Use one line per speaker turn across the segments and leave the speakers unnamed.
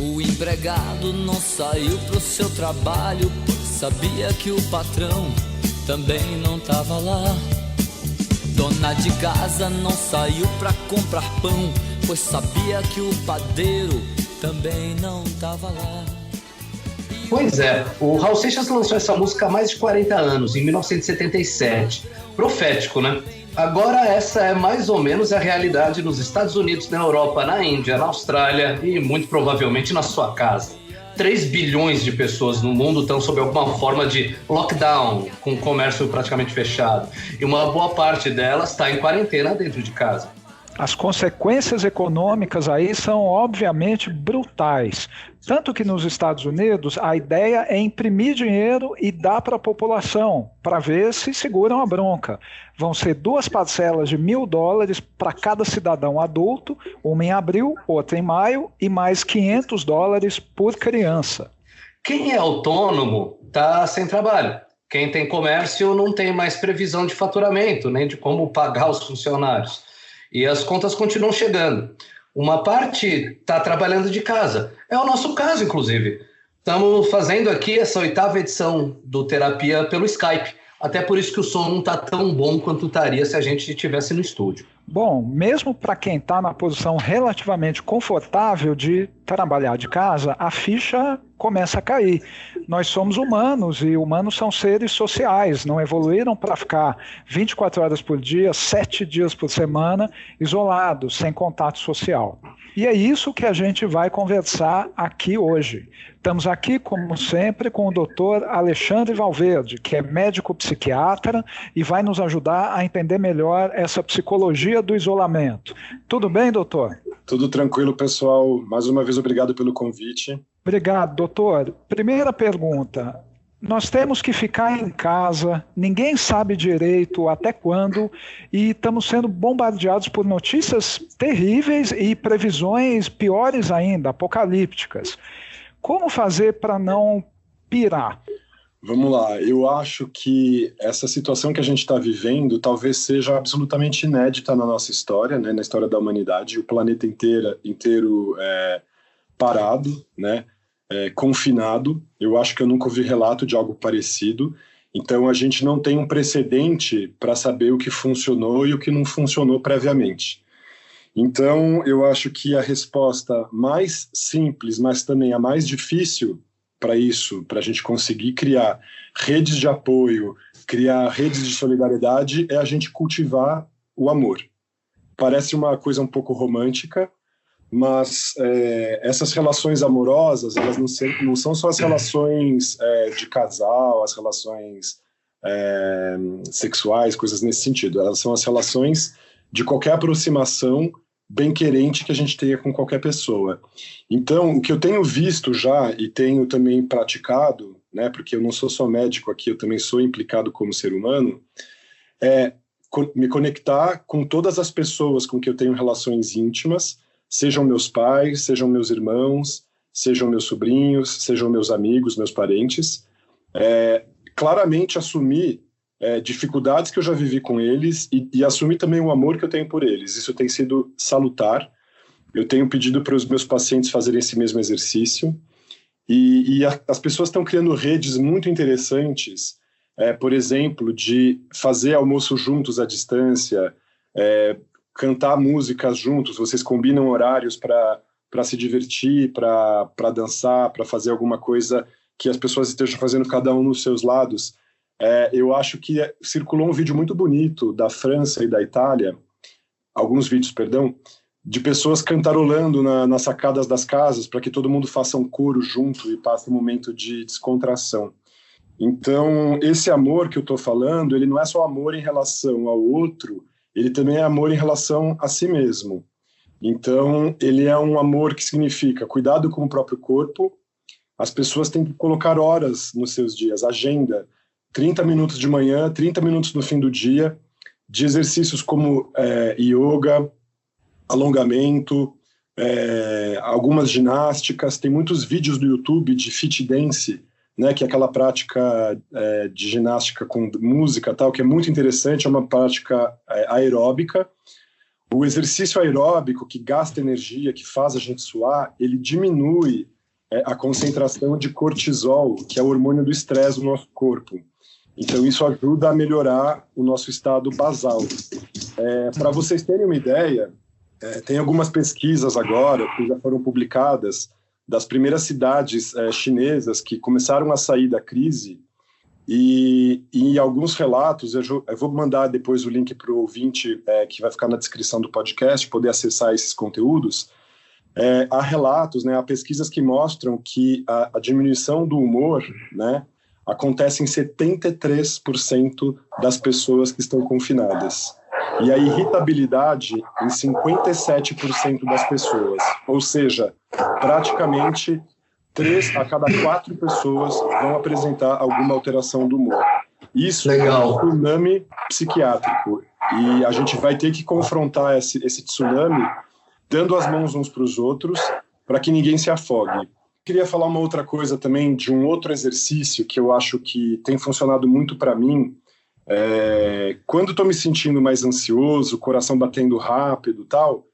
O empregado não saiu pro seu trabalho, sabia que o patrão também não tava lá. Dona de casa não saiu pra comprar pão, pois sabia que o padeiro também não tava lá.
Pois é, o Raul Seixas lançou essa música há mais de 40 anos, em 1977. Profético, né? Agora essa é mais ou menos a realidade nos Estados Unidos, na Europa, na Índia, na Austrália e muito provavelmente na sua casa. 3 bilhões de pessoas no mundo estão sob alguma forma de lockdown, com o comércio praticamente fechado. E uma boa parte delas está em quarentena dentro de casa.
As consequências econômicas aí são obviamente brutais. Tanto que nos Estados Unidos a ideia é imprimir dinheiro e dar para a população, para ver se seguram a bronca. Vão ser 2 parcelas de $1.000 para cada cidadão adulto, uma em abril, outra em maio, e mais $500 por criança.
Quem é autônomo está sem trabalho. Quem tem comércio não tem mais previsão de faturamento, nem de como pagar os funcionários. E as contas continuam chegando. Uma parte está trabalhando de casa. É o nosso caso, inclusive. Estamos fazendo aqui essa 8ª edição do Terapia pelo Skype. Até por isso que o som não está tão bom quanto estaria se a gente estivesse no estúdio.
Bom, mesmo para quem está na posição relativamente confortável de trabalhar de casa, a ficha começa a cair. Nós somos humanos e humanos são seres sociais, não evoluíram para ficar 24 horas por dia, 7 dias por semana, isolados, sem contato social. E é isso que a gente vai conversar aqui hoje. Estamos aqui, como sempre, com o Dr. Alexandre Valverde, que é médico psiquiatra e vai nos ajudar a entender melhor essa psicologia do isolamento. Tudo bem, doutor?
Tudo tranquilo, pessoal. Mais uma vez, obrigado pelo convite.
Obrigado, doutor. Primeira pergunta. Nós temos que ficar em casa, ninguém sabe direito até quando, e estamos sendo bombardeados por notícias terríveis e previsões piores ainda, apocalípticas. Como fazer para não pirar?
Vamos lá, eu acho que essa situação que a gente está vivendo talvez seja absolutamente inédita na nossa história, né, na história da humanidade, o planeta inteiro parado, né? Confinado. Eu acho que eu nunca ouvi relato de algo parecido, então a gente não tem um precedente para saber o que funcionou e o que não funcionou previamente. Então eu acho que a resposta mais simples, mas também a mais difícil para isso, para a gente conseguir criar redes de apoio, criar redes de solidariedade, é a gente cultivar o amor. Parece uma coisa um pouco romântica, mas essas relações amorosas, elas não são só as relações de casal, as relações sexuais, coisas nesse sentido. Elas são as relações de qualquer aproximação bem-querente que a gente tenha com qualquer pessoa. Então, o que eu tenho visto já e tenho também praticado, né, porque eu não sou só médico aqui, eu também sou implicado como ser humano, é me conectar com todas as pessoas com que eu tenho relações íntimas, sejam meus pais, sejam meus irmãos, sejam meus sobrinhos, sejam meus amigos, meus parentes, claramente assumir dificuldades que eu já vivi com eles e assumir também o amor que eu tenho por eles. Isso tem sido salutar. Eu tenho pedido para os meus pacientes fazerem esse mesmo exercício e as pessoas estão criando redes muito interessantes, por exemplo, de fazer almoço juntos à distância, cantar músicas juntos, vocês combinam horários para se divertir, para dançar, para fazer alguma coisa que as pessoas estejam fazendo cada um nos seus lados. Eu acho que circulou um vídeo muito bonito da França e da Itália, alguns vídeos, perdão, de pessoas cantarolando nas sacadas das casas para que todo mundo faça um coro junto e passe um momento de descontração. Então, esse amor que eu estou falando, ele não é só amor em relação ao outro, ele também é amor em relação a si mesmo. Então, ele é um amor que significa cuidado com o próprio corpo. As pessoas têm que colocar horas nos seus dias, agenda, 30 minutos de manhã, 30 minutos no fim do dia, de exercícios como yoga, alongamento, algumas ginásticas. Tem muitos vídeos no YouTube de fit dance, né, que é aquela prática de ginástica com música, tal, que é muito interessante, é uma prática aeróbica. O exercício aeróbico, que gasta energia, que faz a gente suar, ele diminui é a concentração de cortisol, que é o hormônio do estresse do nosso corpo. Então, isso ajuda a melhorar o nosso estado basal. Para vocês terem uma ideia, tem algumas pesquisas agora, que já foram publicadas, das primeiras cidades chinesas que começaram a sair da crise, e em alguns relatos, eu vou mandar depois o link para o ouvinte, que vai ficar na descrição do podcast, poder acessar esses conteúdos. Há relatos, né, há pesquisas que mostram que a diminuição do humor, né, acontece em 73% das pessoas que estão confinadas. E a irritabilidade em 57% das pessoas. Ou seja, praticamente 3 a cada 4 pessoas vão apresentar alguma alteração do humor. Isso
Legal.
É um tsunami psiquiátrico. E a gente vai ter que confrontar esse tsunami dando as mãos uns para os outros para que ninguém se afogue. Queria falar uma outra coisa também de um outro exercício que eu acho que tem funcionado muito para mim. Quando estou me sentindo mais ansioso, coração batendo rápido e tal,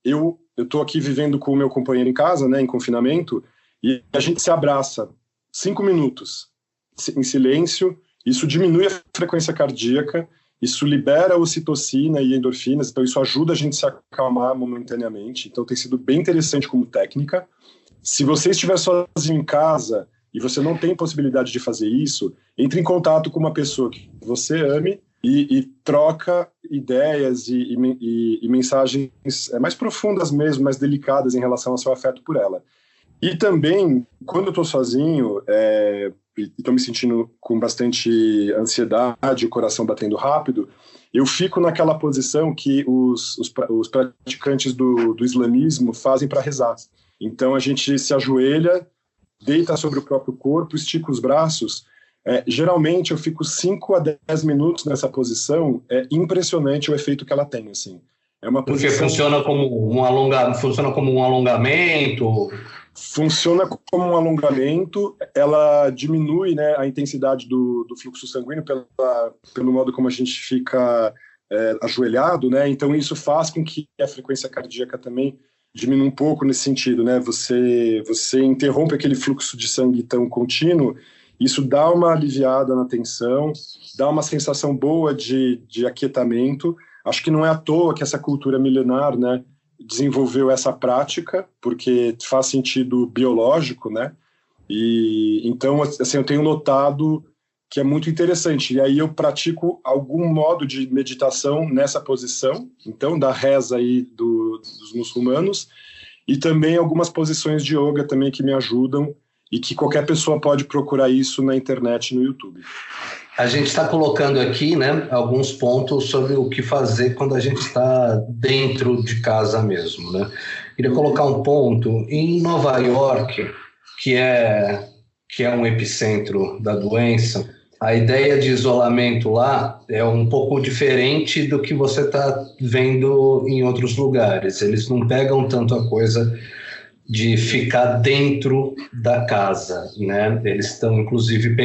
eu estou aqui vivendo com o meu companheiro em casa, né, em confinamento, e a gente se abraça 5 minutos em silêncio. Isso diminui a frequência cardíaca, isso libera ocitocina e endorfinas, então isso ajuda a gente a se acalmar momentaneamente. Então tem sido bem interessante como técnica. Se você estiver sozinho em casa e você não tem possibilidade de fazer isso, entre em contato com uma pessoa que você ame e troca ideias e mensagens mais profundas mesmo, mais delicadas em relação ao seu afeto por ela. E também, quando eu estou sozinho e estou me sentindo com bastante ansiedade, o coração batendo rápido, eu fico naquela posição que os praticantes do islamismo fazem para rezar. Então a gente se ajoelha, deita sobre o próprio corpo, estica os braços. Geralmente eu fico 5 a 10 minutos nessa posição. É impressionante o efeito que ela tem, assim. É uma posição...
Porque funciona como um alongamento?
Funciona como um alongamento, ela diminui, né, a intensidade do fluxo sanguíneo pelo modo como a gente fica ajoelhado, né? Então isso faz com que a frequência cardíaca também diminua um pouco nesse sentido, né? Você interrompe aquele fluxo de sangue tão contínuo, isso dá uma aliviada na tensão, dá uma sensação boa de aquietamento. Acho que não é à toa que essa cultura milenar, né, desenvolveu essa prática, porque faz sentido biológico, né? E então, assim, eu tenho notado que é muito interessante. E aí eu pratico algum modo de meditação nessa posição, então, da reza aí dos muçulmanos, e também algumas posições de yoga também que me ajudam, e que qualquer pessoa pode procurar isso na internet, no YouTube.
A gente está colocando aqui, né, alguns pontos sobre o que fazer quando a gente está dentro de casa mesmo, né? Queria colocar um ponto em Nova York, que é um epicentro da doença. A ideia de isolamento lá é um pouco diferente do que você está vendo em outros lugares. Eles não pegam tanto a coisa de ficar dentro da casa, né? Eles estão inclusive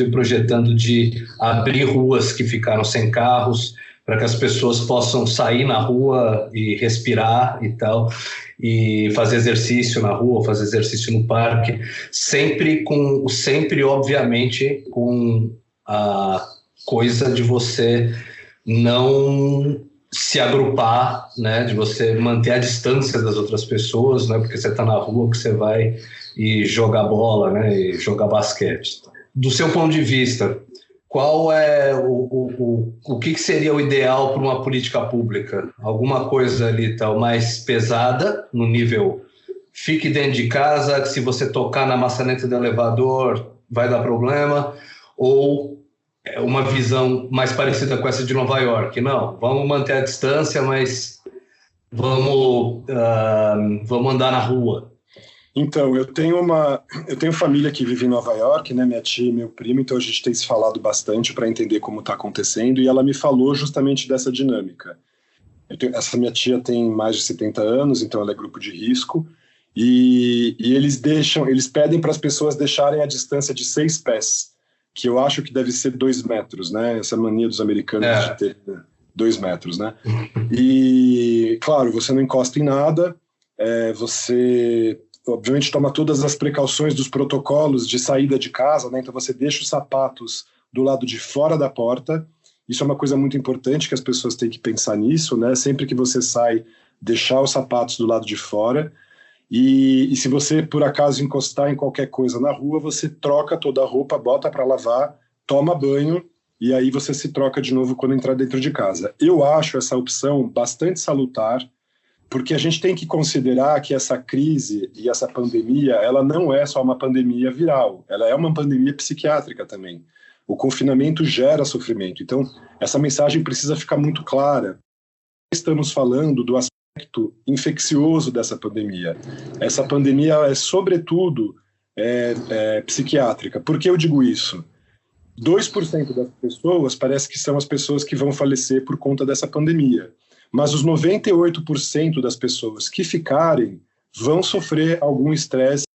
projetando de abrir ruas que ficaram sem carros para que as pessoas possam sair na rua e respirar e tal, e fazer exercício na rua, fazer exercício no parque, sempre obviamente com a coisa de você não se agrupar, né, de você manter a distância das outras pessoas, né, porque você está na rua que você vai e jogar bola, né, e jogar basquete. Do seu ponto de vista, qual é o que seria o ideal para uma política pública? Alguma coisa ali tal mais pesada, no nível fique dentro de casa, que se você tocar na maçaneta do elevador vai dar problema, ou uma visão mais parecida com essa de Nova York? Não, vamos manter a distância, mas vamos andar na rua.
Então, eu tenho família que vive em Nova York, né, minha tia e meu primo, então a gente tem se falado bastante para entender como está acontecendo, e ela me falou justamente dessa dinâmica. Essa minha tia tem mais de 70 anos, então ela é grupo de risco, e eles pedem para as pessoas deixarem a distância de 6 pés, que eu acho que deve ser 2 metros, né? Essa mania dos americanos de ter 2 metros, né? E, claro, você não encosta em nada, você, obviamente, toma todas as precauções dos protocolos de saída de casa, né? Então você deixa os sapatos do lado de fora da porta. Isso é uma coisa muito importante que as pessoas têm que pensar nisso, né? Sempre que você sai, deixar os sapatos do lado de fora. E se você, por acaso, encostar em qualquer coisa na rua, você troca toda a roupa, bota para lavar, toma banho, e aí você se troca de novo quando entrar dentro de casa. Eu acho essa opção bastante salutar, porque a gente tem que considerar que essa crise e essa pandemia, ela não é só uma pandemia viral, ela é uma pandemia psiquiátrica também. O confinamento gera sofrimento. Então, essa mensagem precisa ficar muito clara. Estamos falando do aspecto infeccioso dessa pandemia. Essa pandemia é, sobretudo, psiquiátrica. Por que eu digo isso? 2% das pessoas parece que são as pessoas que vão falecer por conta dessa pandemia. Mas os 98% das pessoas que ficarem vão sofrer algum estresse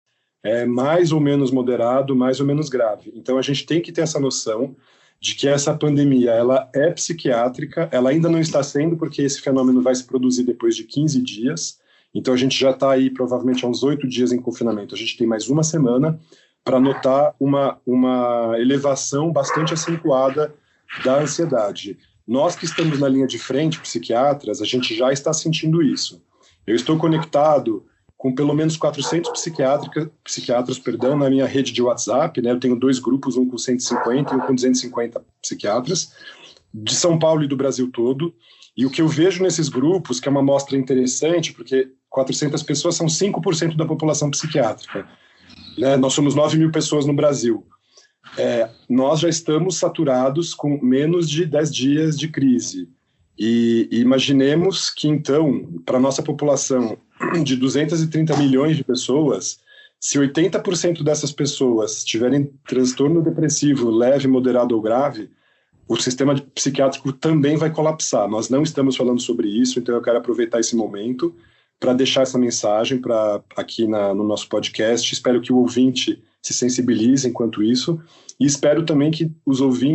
mais ou menos moderado, mais ou menos grave. Então a gente tem que ter essa noção de que essa pandemia ela é psiquiátrica, ela ainda não está sendo, porque esse fenômeno vai se produzir depois de 15 dias. Então a gente já está aí provavelmente há uns 8 dias em confinamento. A gente tem mais uma semana para notar uma elevação bastante acentuada da ansiedade. Nós que estamos na linha de frente, psiquiatras, a gente já está sentindo isso. Eu estou conectado com pelo menos 400 psiquiatras, na minha rede de WhatsApp, né? Eu tenho 2 grupos, um com 150 e um com 250 psiquiatras, de São Paulo e do Brasil todo. E o que eu vejo nesses grupos, que é uma amostra interessante, porque 400 pessoas são 5% da população psiquiátrica. Né? Nós somos 9 mil pessoas no Brasil. Nós já estamos saturados com menos de 10 dias de crise. E imaginemos que, então, para a nossa população de 230 milhões de pessoas, se 80% dessas pessoas tiverem transtorno depressivo leve, moderado ou grave, o sistema psiquiátrico também vai colapsar. Nós não estamos falando sobre isso, então eu quero aproveitar esse momento para deixar essa mensagem aqui no nosso podcast. Espero que o ouvinte se sensibilize enquanto isso, e espero também que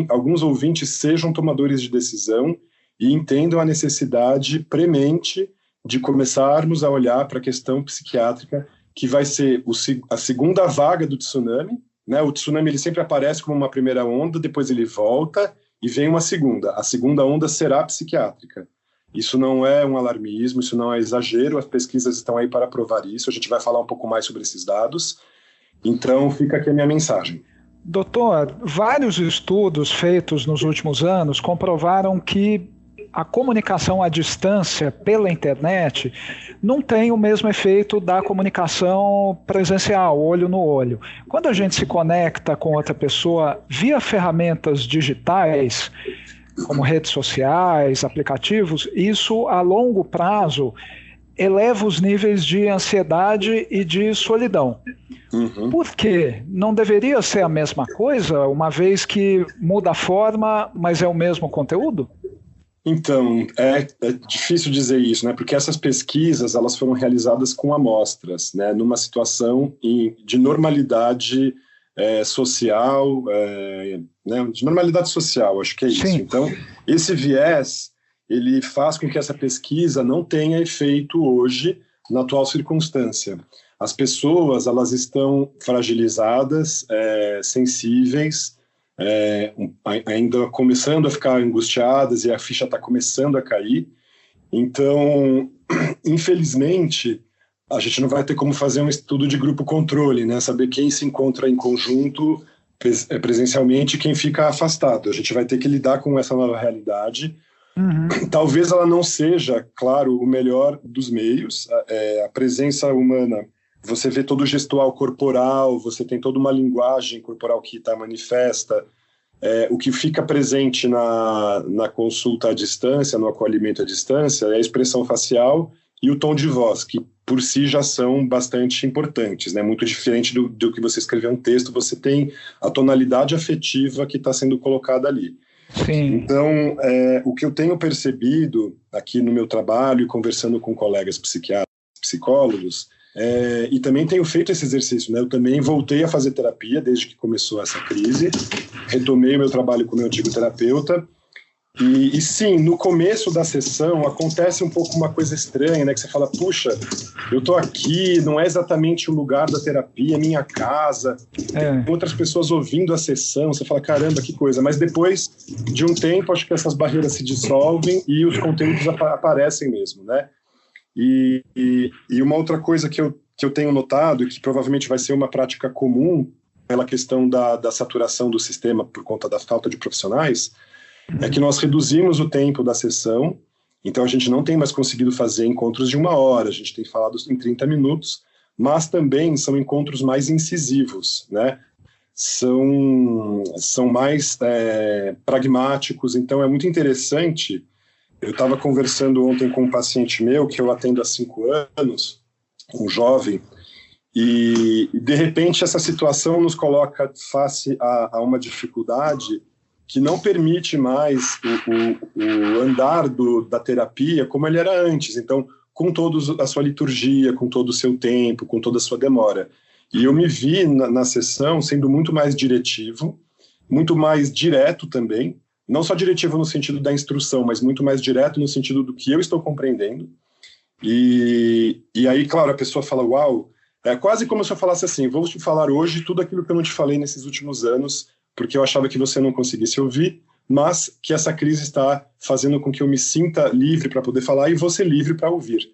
alguns ouvintes sejam tomadores de decisão e entendam a necessidade premente de começarmos a olhar para a questão psiquiátrica, que vai ser a segunda vaga do tsunami, né? O tsunami ele sempre aparece como uma primeira onda, depois ele volta e vem uma segunda. A segunda onda será psiquiátrica. Isso não é um alarmismo, isso não é exagero, as pesquisas estão aí para provar isso, a gente vai falar um pouco mais sobre esses dados. Então, fica aqui a minha mensagem.
Doutor, vários estudos feitos nos últimos anos comprovaram que a comunicação à distância pela internet não tem o mesmo efeito da comunicação presencial, olho no olho. Quando a gente se conecta com outra pessoa via ferramentas digitais, como redes sociais, aplicativos, isso a longo prazo eleva os níveis de ansiedade e de solidão. Uhum. Por quê? Não deveria ser a mesma coisa, uma vez que muda a forma, mas é o mesmo conteúdo?
Então, é difícil dizer isso, né? Porque essas pesquisas elas foram realizadas com amostras, né? Numa situação de normalidade social, né? De normalidade social, acho que é isso. Sim. Então, esse viés, ele faz com que essa pesquisa não tenha efeito hoje na atual circunstância. As pessoas, elas estão fragilizadas, sensíveis, ainda começando a ficar angustiadas e a ficha está começando a cair. Então, infelizmente, a gente não vai ter como fazer um estudo de grupo controle, né? Saber quem se encontra em conjunto presencialmente e quem fica afastado. A gente vai ter que lidar com essa nova realidade. Uhum. Talvez ela não seja, claro, o melhor dos meios. A presença humana, você vê todo o gestual corporal, você tem toda uma linguagem corporal que está manifesta. O que fica presente na consulta à distância, no acolhimento à distância, é a expressão facial e o tom de voz, que por si já são bastante importantes, né? Muito diferente do que você escrever um texto, você tem a tonalidade afetiva que está sendo colocada ali. Sim. Então, o que eu tenho percebido aqui no meu trabalho e conversando com colegas psiquiatras, psicólogos, e também tenho feito esse exercício, né? Eu também voltei a fazer terapia desde que começou essa crise, retomei o meu trabalho com o meu antigo terapeuta, E sim, no começo da sessão acontece um pouco uma coisa estranha, né? Que você fala, puxa, eu tô aqui, não é exatamente o lugar da terapia, é minha casa, tem outras pessoas ouvindo a sessão, você fala, caramba, que coisa. Mas depois de um tempo, acho que essas barreiras se dissolvem e os conteúdos aparecem mesmo, né? E uma outra coisa que eu tenho notado, e que provavelmente vai ser uma prática comum pela questão da saturação do sistema por conta da falta de profissionais, é que nós reduzimos o tempo da sessão, então a gente não tem mais conseguido fazer encontros de 1 hora, a gente tem falado em 30 minutos, mas também são encontros mais incisivos, né? São mais pragmáticos, então é muito interessante. Eu estava conversando ontem com um paciente meu, que eu atendo há 5 anos, um jovem, e de repente essa situação nos coloca face a uma dificuldade que não permite mais o andar da terapia como ele era antes. Então, com toda a sua liturgia, com todo o seu tempo, com toda a sua demora. E eu me vi na sessão sendo muito mais diretivo, muito mais direto também, não só diretivo no sentido da instrução, mas muito mais direto no sentido do que eu estou compreendendo. E aí, claro, a pessoa fala, uau, é quase como se eu falasse assim, vou te falar hoje tudo aquilo que eu não te falei nesses últimos anos, porque eu achava que você não conseguisse ouvir, mas que essa crise está fazendo com que eu me sinta livre para poder falar e você livre para ouvir.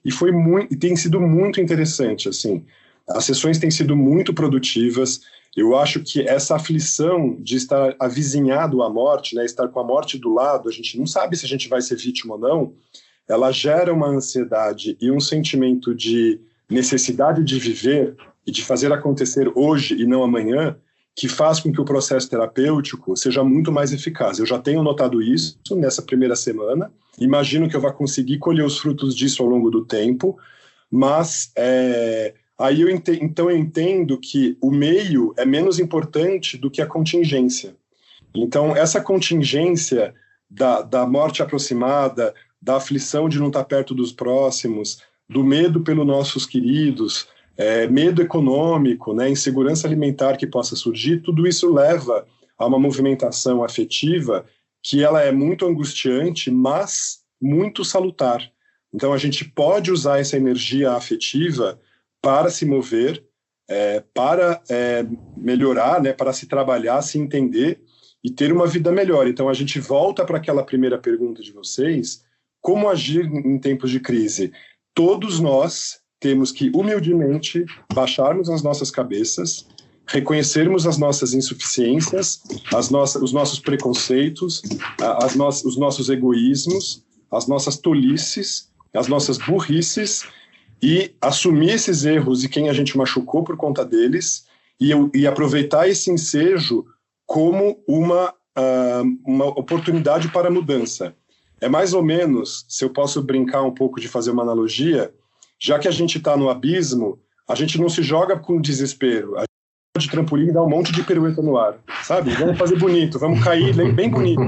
E tem sido muito interessante, assim. As sessões têm sido muito produtivas. Eu acho que essa aflição de estar avizinhado à morte, né, estar com a morte do lado, a gente não sabe se a gente vai ser vítima ou não, ela gera uma ansiedade e um sentimento de necessidade de viver e de fazer acontecer hoje e não amanhã, que faz com que o processo terapêutico seja muito mais eficaz. Eu já tenho notado isso nessa primeira semana, imagino que eu vá conseguir colher os frutos disso ao longo do tempo, mas aí eu entendo que o meio é menos importante do que a contingência. Então, essa contingência da morte aproximada, da aflição de não estar perto dos próximos, do medo pelos nossos queridos, medo econômico, né, insegurança alimentar que possa surgir, tudo isso leva a uma movimentação afetiva que ela é muito angustiante, mas muito salutar. Então a gente pode usar essa energia afetiva para se mover, para melhorar, né, para se trabalhar, se entender e ter uma vida melhor. Então a gente volta para aquela primeira pergunta de vocês, como agir em tempos de crise? Todos nós temos que, humildemente, baixarmos as nossas cabeças, reconhecermos as nossas insuficiências, os nossos preconceitos, os nossos egoísmos, as nossas tolices, as nossas burrices, e assumir esses erros e quem a gente machucou por conta deles, e aproveitar esse ensejo como uma oportunidade para a mudança. É mais ou menos, se eu posso brincar um pouco de fazer uma analogia, já que a gente está no abismo, a gente não se joga com desespero. A gente de trampolim e dá um monte de pirueta no ar, sabe? Vamos fazer bonito, vamos cair bem bonito.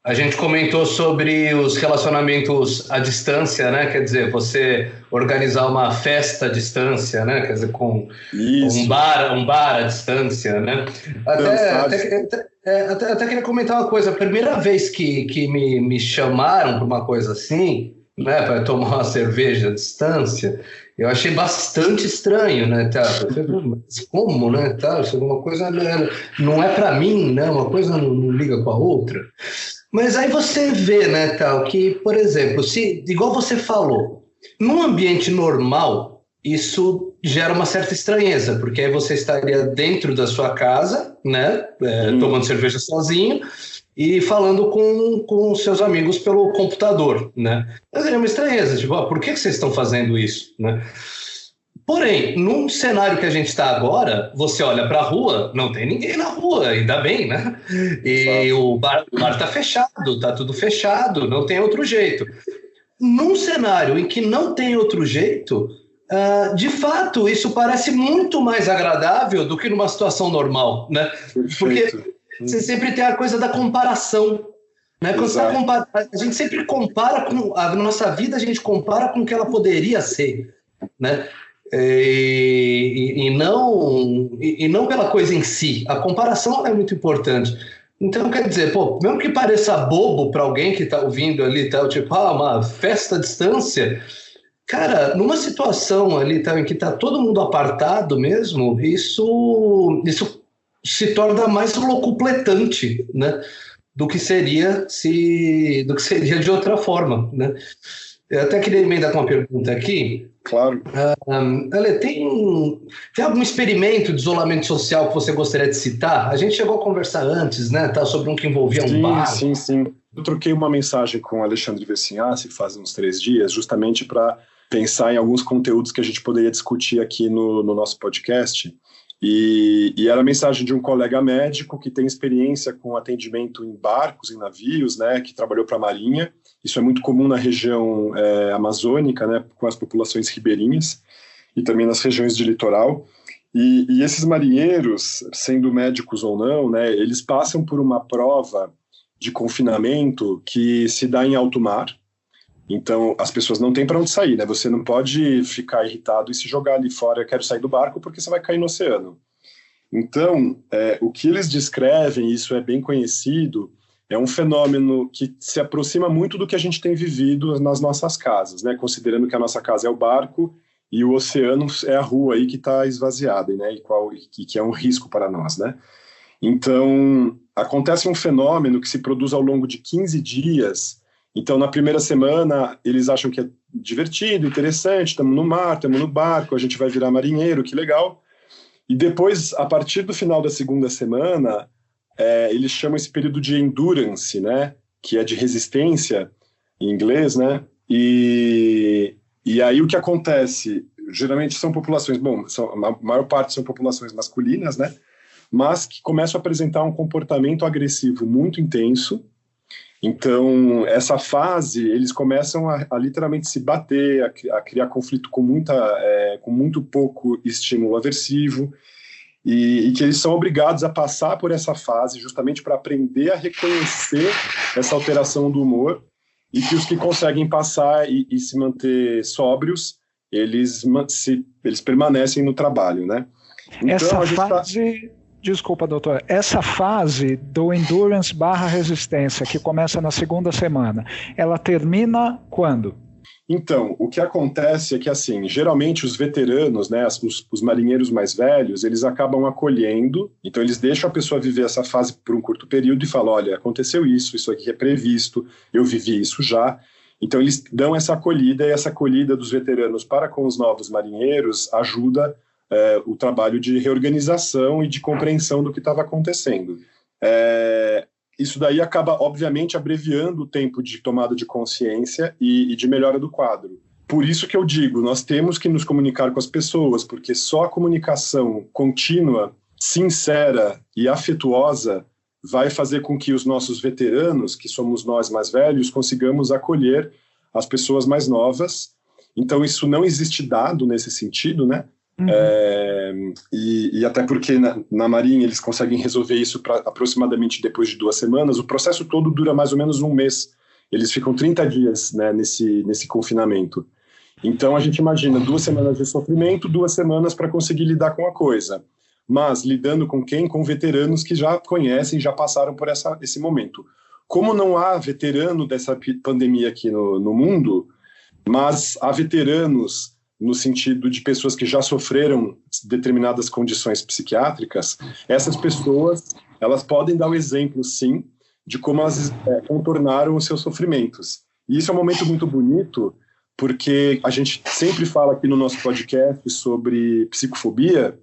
A gente comentou sobre os relacionamentos à distância, né? Quer dizer, você organizar uma festa à distância, né? Quer dizer, com um bar à distância, né? Até queria comentar uma coisa. A primeira vez que me chamaram para uma coisa assim, né, para tomar uma cerveja à distância, eu achei bastante estranho, né, tá? Mas como, né, tá? Isso é uma coisa, não é para mim, né? Uma coisa não liga com a outra. Mas aí você vê, né, tal, que, por exemplo, se, igual você falou, num ambiente normal, isso gera uma certa estranheza, porque aí você estaria dentro da sua casa, né, tomando cerveja sozinho, e falando com seus amigos pelo computador, né? Mas é uma estranheza, tipo, por que vocês estão fazendo isso, né? Porém, num cenário que a gente está agora, você olha para a rua, não tem ninguém na rua, ainda bem, né? E o bar está fechado, está tudo fechado, não tem outro jeito. Num cenário em que não tem outro jeito, de fato, isso parece muito mais agradável do que numa situação normal, né? Porque você sempre tem a coisa da comparação, né? Quando você a gente sempre compara com a nossa vida, a gente compara com o que ela poderia ser, né? E não pela coisa em si. A comparação é muito importante. Então, quer dizer, pô, mesmo que pareça bobo para alguém que está ouvindo ali, tal, tipo, uma festa à distância, cara, numa situação ali, tal, em que está todo mundo apartado mesmo, isso se torna mais locupletante, né, do que seria de outra forma, né? Eu até queria emendar com uma pergunta aqui.
Claro.
Ale, tem algum experimento de isolamento social que você gostaria de citar? A gente chegou a conversar antes, né, tá, sobre um que envolvia um bar.
Sim. Eu troquei uma mensagem com o Alexandre Versinhassi faz uns 3 dias, justamente para pensar em alguns conteúdos que a gente poderia discutir aqui no nosso podcast. E era a mensagem de um colega médico que tem experiência com atendimento em barcos, em navios, né, que trabalhou para a Marinha. Isso é muito comum na região amazônica, né, com as populações ribeirinhas e também nas regiões de litoral. E esses marinheiros, sendo médicos ou não, né, eles passam por uma prova de confinamento que se dá em alto mar. Então, as pessoas não têm para onde sair, né? Você não pode ficar irritado e se jogar ali fora, eu quero sair do barco, porque você vai cair no oceano. Então, o que eles descrevem, isso é bem conhecido, é um fenômeno que se aproxima muito do que a gente tem vivido nas nossas casas, né? Considerando que a nossa casa é o barco e o oceano é a rua aí que está esvaziada, né? E que é um risco para nós, né? Então, acontece um fenômeno que se produz ao longo de 15 dias. Então, na primeira semana, eles acham que é divertido, interessante, estamos no mar, estamos no barco, a gente vai virar marinheiro, que legal. E depois, a partir do final da segunda semana, eles chamam esse período de endurance, né? Que é de resistência, em inglês, né? E aí o que acontece? Geralmente são populações, a maior parte são populações masculinas, né? Mas que começam a apresentar um comportamento agressivo muito intenso. Então, essa fase, eles começam a literalmente se bater, a criar conflito com muito pouco estímulo aversivo, e que eles são obrigados a passar por essa fase justamente para aprender a reconhecer essa alteração do humor, e que os que conseguem passar e se manter sóbrios, eles permanecem no trabalho, né? Então,
essa fase... Desculpa, doutor. Essa fase do endurance / resistência, que começa na segunda semana, ela termina quando?
Então, o que acontece é que, assim, geralmente os veteranos, né, os marinheiros mais velhos, eles acabam acolhendo, então eles deixam a pessoa viver essa fase por um curto período e falam, olha, aconteceu isso aqui é previsto, eu vivi isso já. Então eles dão essa acolhida, e essa acolhida dos veteranos para com os novos marinheiros ajuda o trabalho de reorganização e de compreensão do que estava acontecendo. Isso daí acaba, obviamente, abreviando o tempo de tomada de consciência e de melhora do quadro. Por isso que eu digo, nós temos que nos comunicar com as pessoas, porque só a comunicação contínua, sincera e afetuosa vai fazer com que os nossos veteranos, que somos nós mais velhos, consigamos acolher as pessoas mais novas. Então, isso não existe dado nesse sentido, né? E até porque na Marinha eles conseguem resolver isso aproximadamente depois de 2 semanas. O processo todo dura mais ou menos 1 mês. Eles ficam 30 dias, né, nesse confinamento. Então a gente imagina 2 semanas de sofrimento, 2 semanas para conseguir lidar com a coisa. Mas lidando com quem? Com veteranos que já conhecem, já passaram por esse momento. Como não há veterano dessa pandemia aqui no mundo, mas há veteranos no sentido de pessoas que já sofreram determinadas condições psiquiátricas, essas pessoas, elas podem dar o exemplo, sim, de como elas contornaram os seus sofrimentos. E isso é um momento muito bonito, porque a gente sempre fala aqui no nosso podcast sobre psicofobia,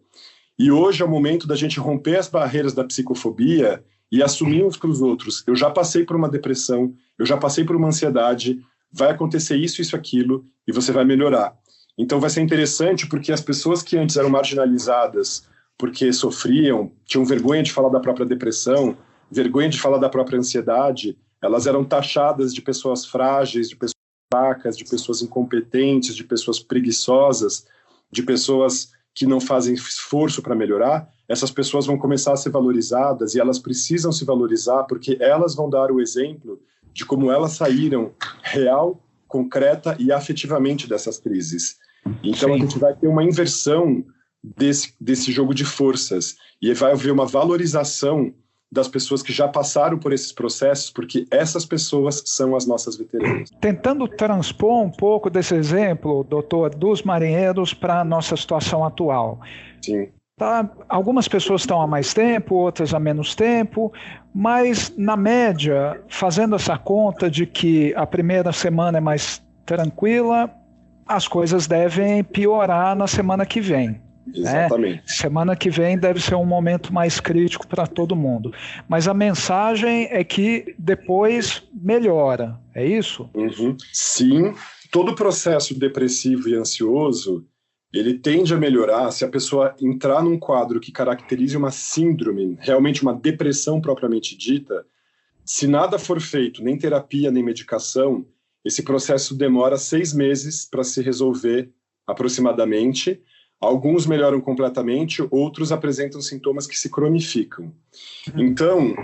e hoje é o momento da gente romper as barreiras da psicofobia e assumir uns para os outros. Eu já passei por uma depressão, eu já passei por uma ansiedade, vai acontecer isso, aquilo, e você vai melhorar. Então vai ser interessante porque as pessoas que antes eram marginalizadas porque sofriam, tinham vergonha de falar da própria depressão, vergonha de falar da própria ansiedade, elas eram taxadas de pessoas frágeis, de pessoas fracas, de pessoas incompetentes, de pessoas preguiçosas, de pessoas que não fazem esforço para melhorar. Essas pessoas vão começar a ser valorizadas e elas precisam se valorizar porque elas vão dar o exemplo de como elas saíram real, concreta e afetivamente dessas crises. Então Sim. A gente vai ter uma inversão desse jogo de forças e vai haver uma valorização das pessoas que já passaram por esses processos, porque essas pessoas são as nossas veteranas.
Tentando transpor um pouco desse exemplo, doutor, dos marinheiros para a nossa situação atual.
Sim.
Tá, algumas pessoas estão há mais tempo, outras há menos tempo, mas, na média, fazendo essa conta de que a primeira semana é mais tranquila, as coisas devem piorar na semana que vem.
Exatamente.
Semana que vem deve ser um momento mais crítico para todo mundo. Mas a mensagem é que depois melhora, é isso?
Uhum. Sim, todo processo depressivo e ansioso, ele tende a melhorar se a pessoa entrar num quadro que caracterize uma síndrome, realmente uma depressão propriamente dita. Se nada for feito, nem terapia, nem medicação, esse processo demora 6 meses para se resolver aproximadamente. Alguns melhoram completamente, outros apresentam sintomas que se cronificam. Então,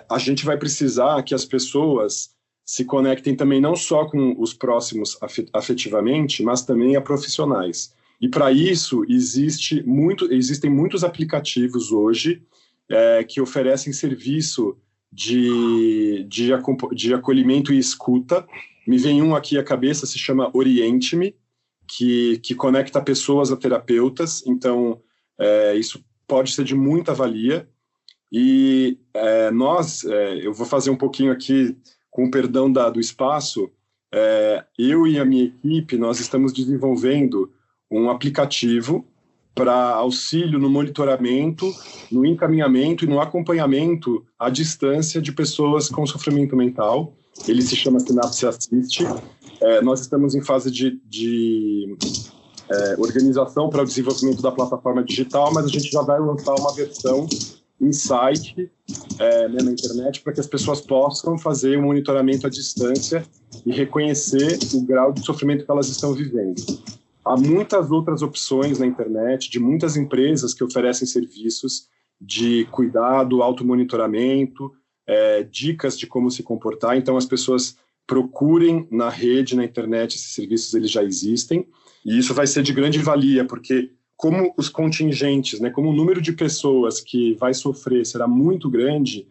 a gente vai precisar que as pessoas se conectem também não só com os próximos afetivamente, mas também a profissionais. E para isso, existem muitos aplicativos hoje que oferecem serviço de acolhimento e escuta. Me vem um aqui à cabeça, se chama Oriente-me, que conecta pessoas a terapeutas, então isso pode ser de muita valia. E eu vou fazer um pouquinho aqui, com o perdão do espaço, eu e a minha equipe, nós estamos desenvolvendo um aplicativo para auxílio no monitoramento, no encaminhamento e no acompanhamento à distância de pessoas com sofrimento mental. Ele se chama Sinapse Assist. Nós estamos em fase de organização para o desenvolvimento da plataforma digital, mas a gente já vai lançar uma versão em site, na internet, para que as pessoas possam fazer um monitoramento à distância e reconhecer o grau de sofrimento que elas estão vivendo. Há muitas outras opções na internet, de muitas empresas que oferecem serviços de cuidado, automonitoramento, dicas de como se comportar. Então, as pessoas procurem na rede, na internet, esses serviços eles já existem. E isso vai ser de grande valia, porque como os contingentes, como o número de pessoas que vai sofrer será muito grande,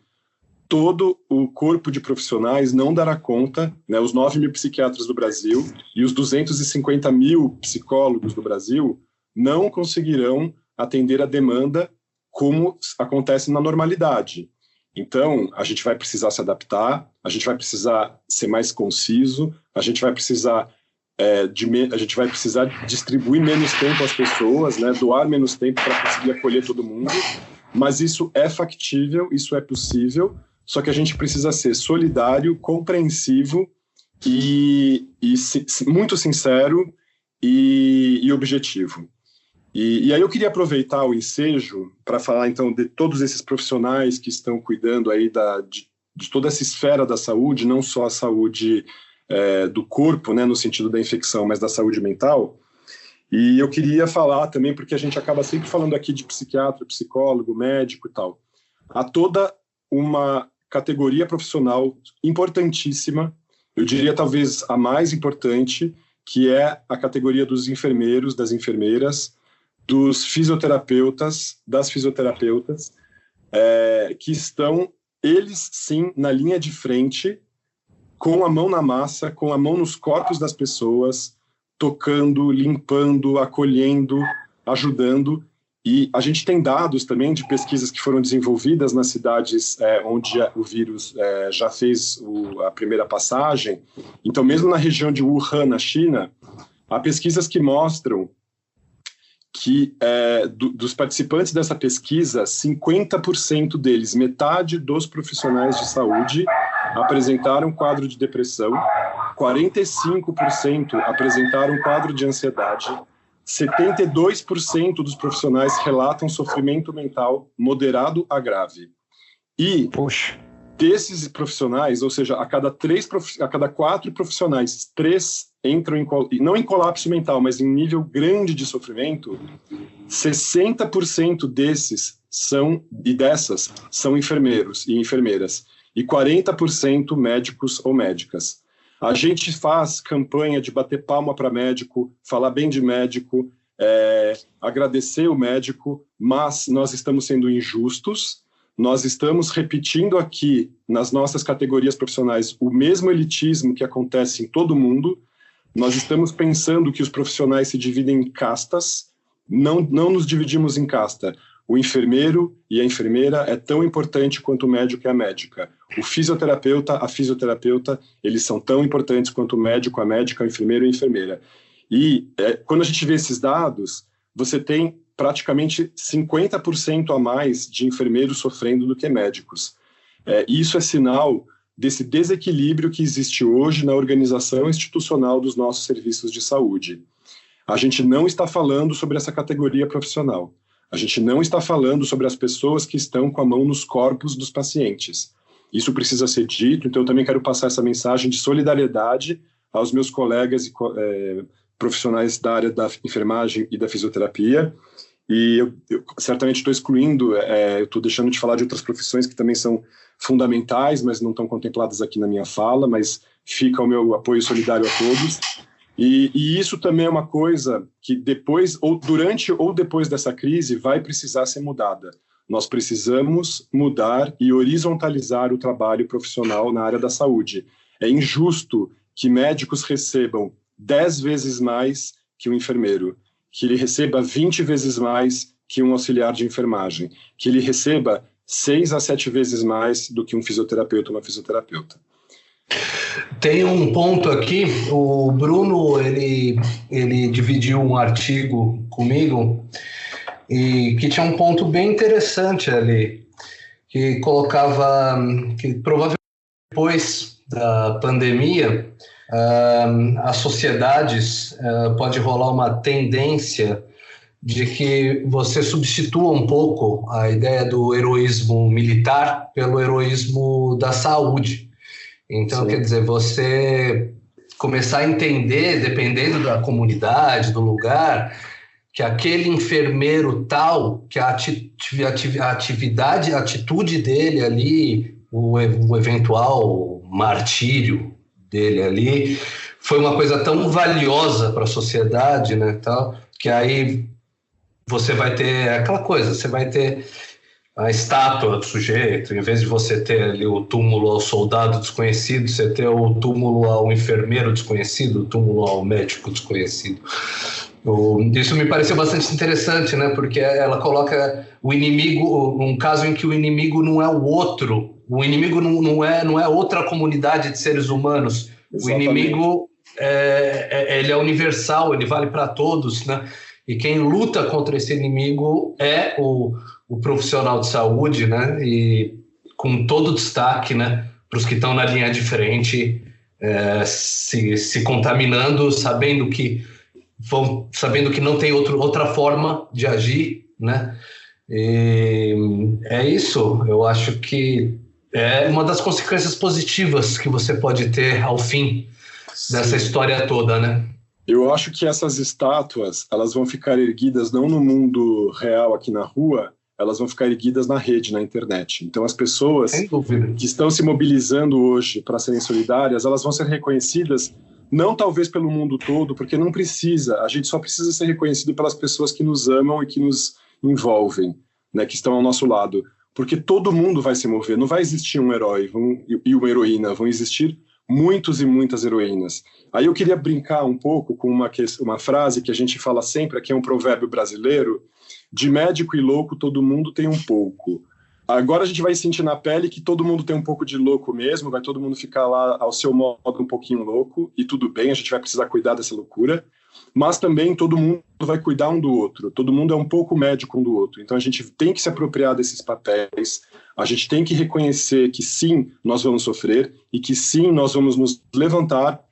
todo o corpo de profissionais não dará conta, os 9 mil psiquiatras do Brasil e os 250 mil psicólogos do Brasil não conseguirão atender a demanda como acontece na normalidade. Então, a gente vai precisar se adaptar, a gente vai precisar ser mais conciso, a gente vai precisar distribuir menos tempo às pessoas, doar menos tempo para conseguir acolher todo mundo, mas isso é factível, isso é possível, só que a gente precisa ser solidário, compreensivo e muito sincero e objetivo. E aí eu queria aproveitar o ensejo para falar, então, de todos esses profissionais que estão cuidando aí de toda essa esfera da saúde, não só a saúde do corpo, no sentido da infecção, mas da saúde mental. E eu queria falar também, porque a gente acaba sempre falando aqui de psiquiatra, psicólogo, médico e tal. Há toda uma categoria profissional importantíssima, eu diria talvez a mais importante, que é a categoria dos enfermeiros, das enfermeiras, dos fisioterapeutas, das fisioterapeutas, que estão, eles sim, na linha de frente, com a mão na massa, com a mão nos corpos das pessoas, tocando, limpando, acolhendo, ajudando. E a gente tem dados também de pesquisas que foram desenvolvidas nas cidades onde o vírus já fez a primeira passagem. Então, mesmo na região de Wuhan, na China, há pesquisas que mostram que dos participantes dessa pesquisa, 50% deles, metade dos profissionais de saúde, apresentaram quadro de depressão, 45% apresentaram quadro de ansiedade, 72% dos profissionais relatam sofrimento mental moderado a grave. E desses profissionais, ou seja, a cada 4 profissionais, 3 entram não em colapso mental, mas em nível grande de sofrimento, 60% desses dessas são enfermeiros e enfermeiras, e 40% médicos ou médicas. A gente faz campanha de bater palma para médico, falar bem de médico, agradecer o médico, mas nós estamos sendo injustos, nós estamos repetindo aqui nas nossas categorias profissionais o mesmo elitismo que acontece em todo mundo. Nós estamos pensando que os profissionais se dividem em castas. Não nos dividimos em casta. O enfermeiro e a enfermeira é tão importante quanto o médico e a médica. O fisioterapeuta, a fisioterapeuta, eles são tão importantes quanto o médico, a médica, o enfermeiro e a enfermeira. E quando a gente vê esses dados, você tem praticamente 50% a mais de enfermeiros sofrendo do que médicos. Isso é sinal desse desequilíbrio que existe hoje na organização institucional dos nossos serviços de saúde. A gente não está falando sobre essa categoria profissional. A gente não está falando sobre as pessoas que estão com a mão nos corpos dos pacientes. Isso precisa ser dito, então eu também quero passar essa mensagem de solidariedade aos meus colegas e profissionais da área da enfermagem e da fisioterapia. E eu certamente estou excluindo, eu estou deixando de falar de outras profissões que também são fundamentais, mas não estão contempladas aqui na minha fala, mas fica o meu apoio solidário a todos. E isso também é uma coisa que depois, ou durante ou depois dessa crise, vai precisar ser mudada. Nós precisamos mudar e horizontalizar o trabalho profissional na área da saúde. É injusto que médicos recebam 10 vezes mais que um enfermeiro, que ele receba 20 vezes mais que um auxiliar de enfermagem, que ele receba 6 a 7 vezes mais do que um fisioterapeuta ou uma fisioterapeuta.
Tem um ponto aqui, o Bruno, ele dividiu um artigo comigo e que tinha um ponto bem interessante ali, que colocava que provavelmente depois da pandemia, as sociedades pode rolar uma tendência de que você substitua um pouco a ideia do heroísmo militar pelo heroísmo da saúde. Então, Sim. Quer dizer, você começar a entender, dependendo da comunidade, do lugar, que aquele enfermeiro tal, que a atividade, a atitude dele ali, o eventual martírio dele ali, foi uma coisa tão valiosa para a sociedade, né, tal, que aí você vai ter aquela coisa, você vai ter a estátua do sujeito, em vez de você ter ali o túmulo ao soldado desconhecido, você ter o túmulo ao enfermeiro desconhecido, o túmulo ao médico desconhecido. Isso me pareceu bastante interessante, né? Porque ela coloca o inimigo, um caso em que o inimigo não é o outro, o inimigo não é outra comunidade de seres humanos. Exatamente. O inimigo ele é universal, ele vale para todos, né? E quem luta contra esse inimigo é o profissional de saúde, né? E com todo o destaque, né, para os que estão na linha de frente, se contaminando, sabendo que não tem outra forma de agir, né? E é isso. Eu acho que é uma das consequências positivas que você pode ter ao fim dessa história toda, né?
Eu acho que essas estátuas, elas vão ficar erguidas não no mundo real aqui na rua, elas vão ficar erguidas na rede, na internet. Então as pessoas que estão se mobilizando hoje para serem solidárias, elas vão ser reconhecidas, não talvez pelo mundo todo, porque não precisa, a gente só precisa ser reconhecido pelas pessoas que nos amam e que nos envolvem, né, que estão ao nosso lado. Porque todo mundo vai se mover, não vai existir um herói e uma heroína, vão existir muitos e muitas heroínas. Aí eu queria brincar um pouco com uma frase que a gente fala sempre, que é um provérbio brasileiro: de médico e louco todo mundo tem um pouco. Agora a gente vai sentir na pele que todo mundo tem um pouco de louco mesmo, vai todo mundo ficar lá ao seu modo um pouquinho louco, e tudo bem, a gente vai precisar cuidar dessa loucura, mas também todo mundo vai cuidar um do outro, todo mundo é um pouco médico um do outro, então a gente tem que se apropriar desses papéis, a gente tem que reconhecer que sim, nós vamos sofrer, e que sim, nós vamos nos levantar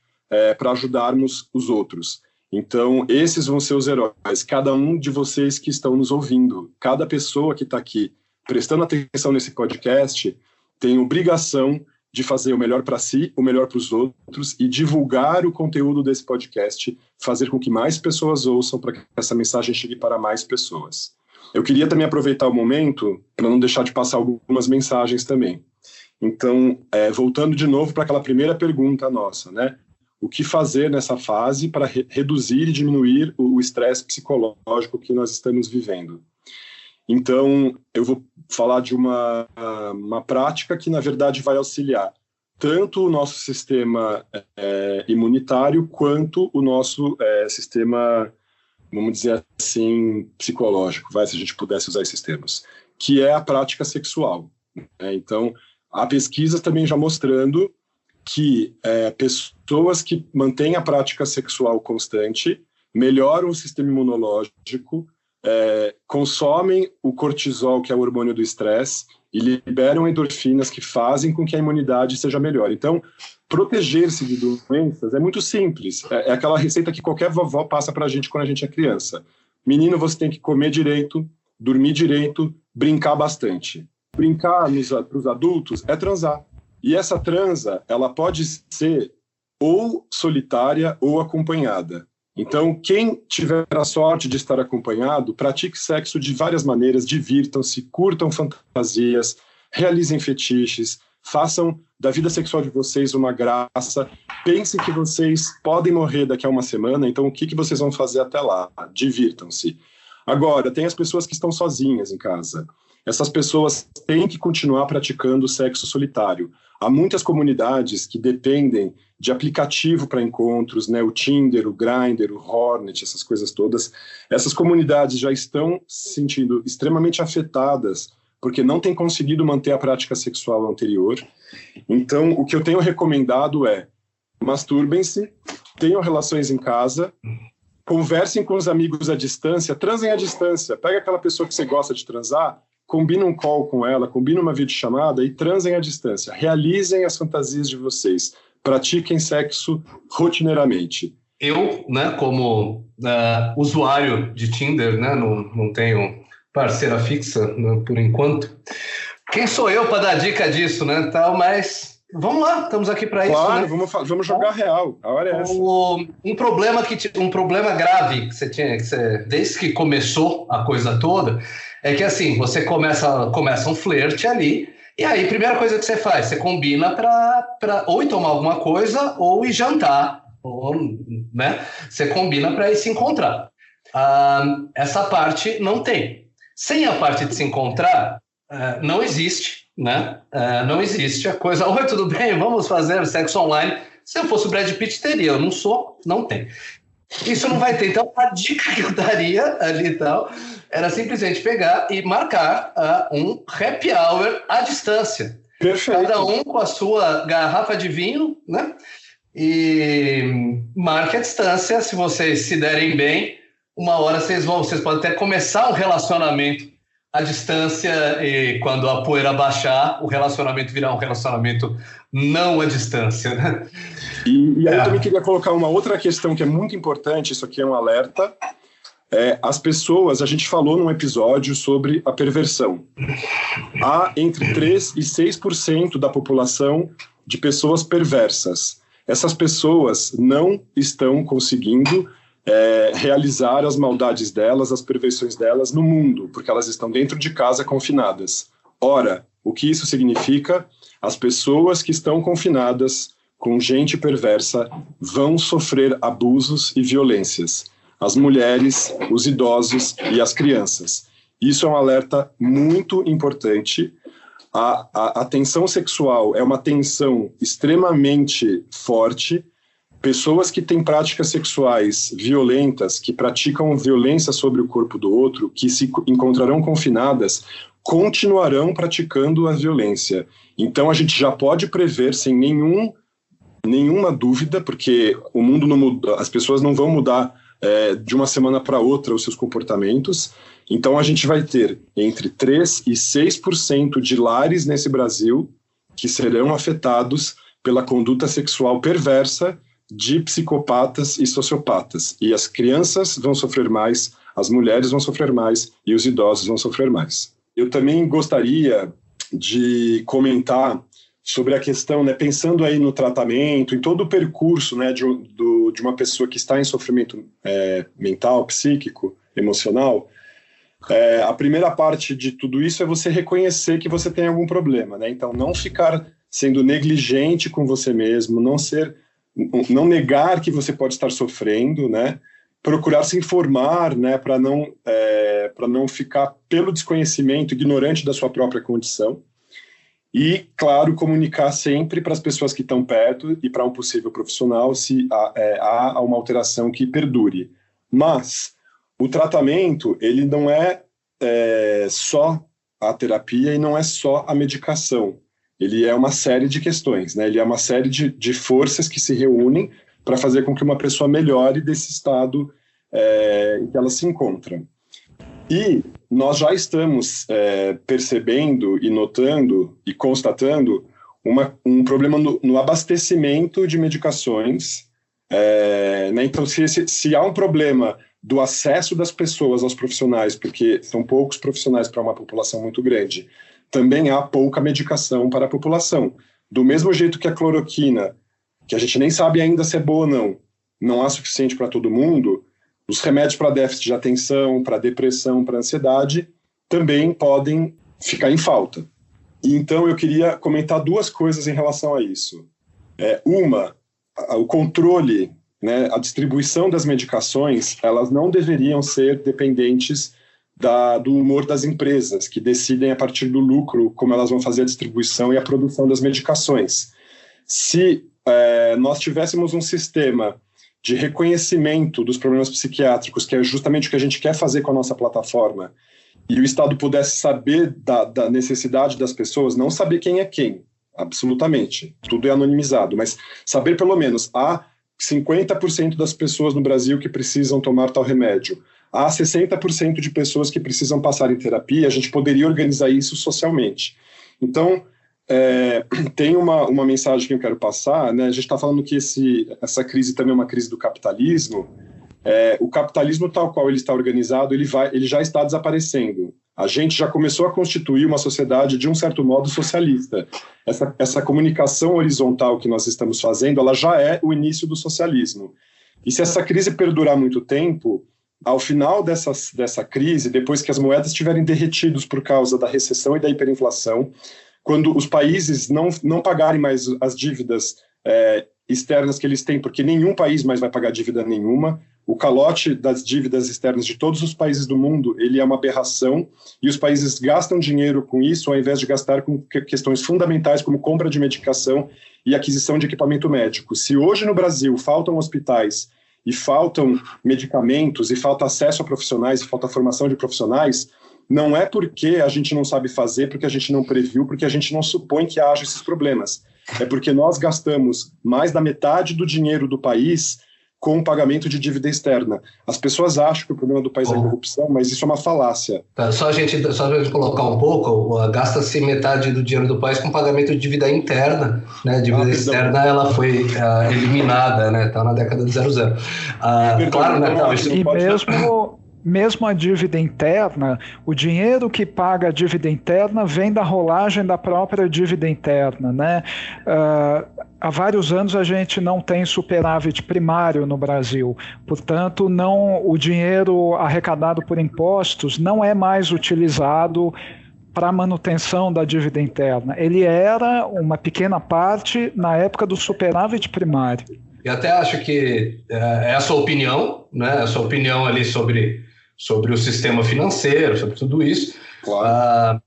para ajudarmos os outros. Então, esses vão ser os heróis, cada um de vocês que estão nos ouvindo, cada pessoa que está aqui prestando atenção nesse podcast tem obrigação de fazer o melhor para si, o melhor para os outros e divulgar o conteúdo desse podcast, fazer com que mais pessoas ouçam para que essa mensagem chegue para mais pessoas. Eu queria também aproveitar o momento para não deixar de passar algumas mensagens também. Então, voltando de novo para aquela primeira pergunta nossa, né? O que fazer nessa fase para reduzir e diminuir o estresse psicológico que nós estamos vivendo? Então, eu vou falar de uma prática que, na verdade, vai auxiliar tanto o nosso sistema imunitário quanto o nosso sistema, vamos dizer assim, psicológico, se a gente pudesse usar esses termos, que é a prática sexual. Então, há pesquisas também já mostrando que pessoas que mantêm a prática sexual constante melhoram o sistema imunológico, consomem o cortisol, que é o hormônio do estresse, e liberam endorfinas que fazem com que a imunidade seja melhor. Então, proteger-se de doenças é muito simples. É aquela receita que qualquer vovó passa para a gente quando a gente é criança. Menino, você tem que comer direito, dormir direito, brincar bastante. Brincar para os adultos é transar. E essa transa, ela pode ser ou solitária ou acompanhada. Então, quem tiver a sorte de estar acompanhado, pratique sexo de várias maneiras, divirtam-se, curtam fantasias, realizem fetiches, façam da vida sexual de vocês uma graça, pensem que vocês podem morrer daqui a uma semana, então o que vocês vão fazer até lá? Divirtam-se. Agora, tem as pessoas que estão sozinhas em casa. Essas pessoas têm que continuar praticando sexo solitário. Há muitas comunidades que dependem de aplicativo para encontros, né? O Tinder, o Grindr, o Hornet, essas coisas todas. Essas comunidades já estão se sentindo extremamente afetadas porque não têm conseguido manter a prática sexual anterior. Então, o que eu tenho recomendado é masturbem-se, tenham relações em casa, conversem com os amigos à distância, transem à distância. Pega aquela pessoa que você gosta de transar, combina um call com ela, combina uma videochamada e transem à distância. Realizem as fantasias de vocês. Pratiquem sexo rotineiramente.
Eu, né, como usuário de Tinder, né, não tenho parceira fixa, né, por enquanto. Quem sou eu para dar dica disso, né? Tal, mas vamos lá, estamos aqui para isso.
Claro,
né?
vamos jogar real. A hora é essa.
Um problema grave que você desde que começou a coisa toda é que assim você começa um flerte ali. E aí, a primeira coisa que você faz, você combina para ou ir tomar alguma coisa ou ir jantar, né? Você combina para ir se encontrar. Essa parte não tem. Sem a parte de se encontrar, não existe, né? Não existe a coisa, oi, tudo bem? Vamos fazer sexo online. Se eu fosse o Brad Pitt, teria. Eu não sou, não tem. Isso não vai ter. Então, a dica que eu daria ali e tal era simplesmente pegar e marcar um happy hour à distância.
Perfeito.
Cada um com a sua garrafa de vinho, né? E marque a distância. Se vocês se derem bem, uma hora vocês podem até começar um relacionamento à distância e quando a poeira baixar, o relacionamento virar um relacionamento não à distância, né?
E aí eu também queria colocar uma outra questão que é muito importante, isso aqui é um alerta. As pessoas, a gente falou num episódio sobre a perversão. Há entre 3% e 6% da população de pessoas perversas. Essas pessoas não estão conseguindo realizar as maldades delas, as perversões delas no mundo, porque elas estão dentro de casa confinadas. Ora, o que isso significa? As pessoas que estão confinadas com gente perversa vão sofrer abusos e violências. As mulheres, os idosos e as crianças. Isso é um alerta muito importante. A tensão sexual é uma tensão extremamente forte. Pessoas que têm práticas sexuais violentas, que praticam violência sobre o corpo do outro, que se encontrarão confinadas, continuarão praticando a violência. Então a gente já pode prever sem nenhuma dúvida, porque o mundo não muda, as pessoas não vão mudar de uma semana para outra os seus comportamentos. Então a gente vai ter entre 3% e 6% de lares nesse Brasil que serão afetados pela conduta sexual perversa de psicopatas e sociopatas. E as crianças vão sofrer mais, as mulheres vão sofrer mais e os idosos vão sofrer mais. Eu também gostaria de comentar sobre a questão, né, pensando aí no tratamento, em todo o percurso, né, de uma pessoa que está em sofrimento mental, psíquico, emocional. A primeira parte de tudo isso é você reconhecer que você tem algum problema, né? Então, não ficar sendo negligente com você mesmo, não negar que você pode estar sofrendo, né? procurar se informar, né, para não ficar pelo desconhecimento ignorante da sua própria condição. E, claro, comunicar sempre para as pessoas que estão perto e para um possível profissional se há uma alteração que perdure. Mas o tratamento, ele não é só a terapia e não é só a medicação. Ele é uma série de questões, né? Ele é uma série de forças que se reúnem para fazer com que uma pessoa melhore desse estado em que ela se encontra. E nós já estamos percebendo e notando e constatando um problema no abastecimento de medicações. Né? Então, se há um problema do acesso das pessoas aos profissionais, porque são poucos profissionais para uma população muito grande, também há pouca medicação para a população. Do mesmo jeito que a cloroquina, que a gente nem sabe ainda se é boa ou não há suficiente para todo mundo, os remédios para déficit de atenção, para depressão, para ansiedade, também podem ficar em falta. E então eu queria comentar duas coisas em relação a isso. O controle, né, a distribuição das medicações, elas não deveriam ser dependentes do humor das empresas, que decidem a partir do lucro como elas vão fazer a distribuição e a produção das medicações. Se nós tivéssemos um sistema de reconhecimento dos problemas psiquiátricos, que é justamente o que a gente quer fazer com a nossa plataforma, e o Estado pudesse saber da necessidade das pessoas, não saber quem é quem, absolutamente, tudo é anonimizado, mas saber pelo menos, há 50% das pessoas no Brasil que precisam tomar tal remédio, há 60% de pessoas que precisam passar em terapia, a gente poderia organizar isso socialmente. Então, tem uma mensagem que eu quero passar, né? A gente está falando que essa crise também é uma crise do capitalismo. O capitalismo tal qual ele está organizado, ele já está desaparecendo. A gente já começou a constituir uma sociedade de um certo modo socialista. Essa comunicação horizontal que nós estamos fazendo, ela já é o início do socialismo. E se essa crise perdurar muito tempo, ao final dessa crise, depois que as moedas estiverem derretidas por causa da recessão e da hiperinflação, quando os países não pagarem mais as dívidas externas que eles têm, porque nenhum país mais vai pagar dívida nenhuma, o calote das dívidas externas de todos os países do mundo, ele é uma aberração, e os países gastam dinheiro com isso, ao invés de gastar com questões fundamentais, como compra de medicação e aquisição de equipamento médico. Se hoje no Brasil faltam hospitais, e faltam medicamentos, e falta acesso a profissionais, e falta formação de profissionais, não é porque a gente não sabe fazer, porque a gente não previu, porque a gente não supõe que haja esses problemas. É porque nós gastamos mais da metade do dinheiro do país com o pagamento de dívida externa. As pessoas acham que o problema do país é a corrupção, mas isso é uma falácia.
Só a gente colocar um pouco, gasta-se metade do dinheiro do país com pagamento de dívida interna, né? Dívida externa, ela foi eliminada, né? Está na década de 00. Claro, né? Não, isso não pode...
Mesmo a dívida interna, o dinheiro que paga a dívida interna vem da rolagem da própria dívida interna, né? Há vários anos a gente não tem superávit primário no Brasil, portanto, o dinheiro arrecadado por impostos não é mais utilizado para a manutenção da dívida interna. Ele era uma pequena parte na época do superávit primário.
Eu até acho que é a sua opinião, né? A sua opinião ali sobre o sistema financeiro, sobre tudo isso.
Claro.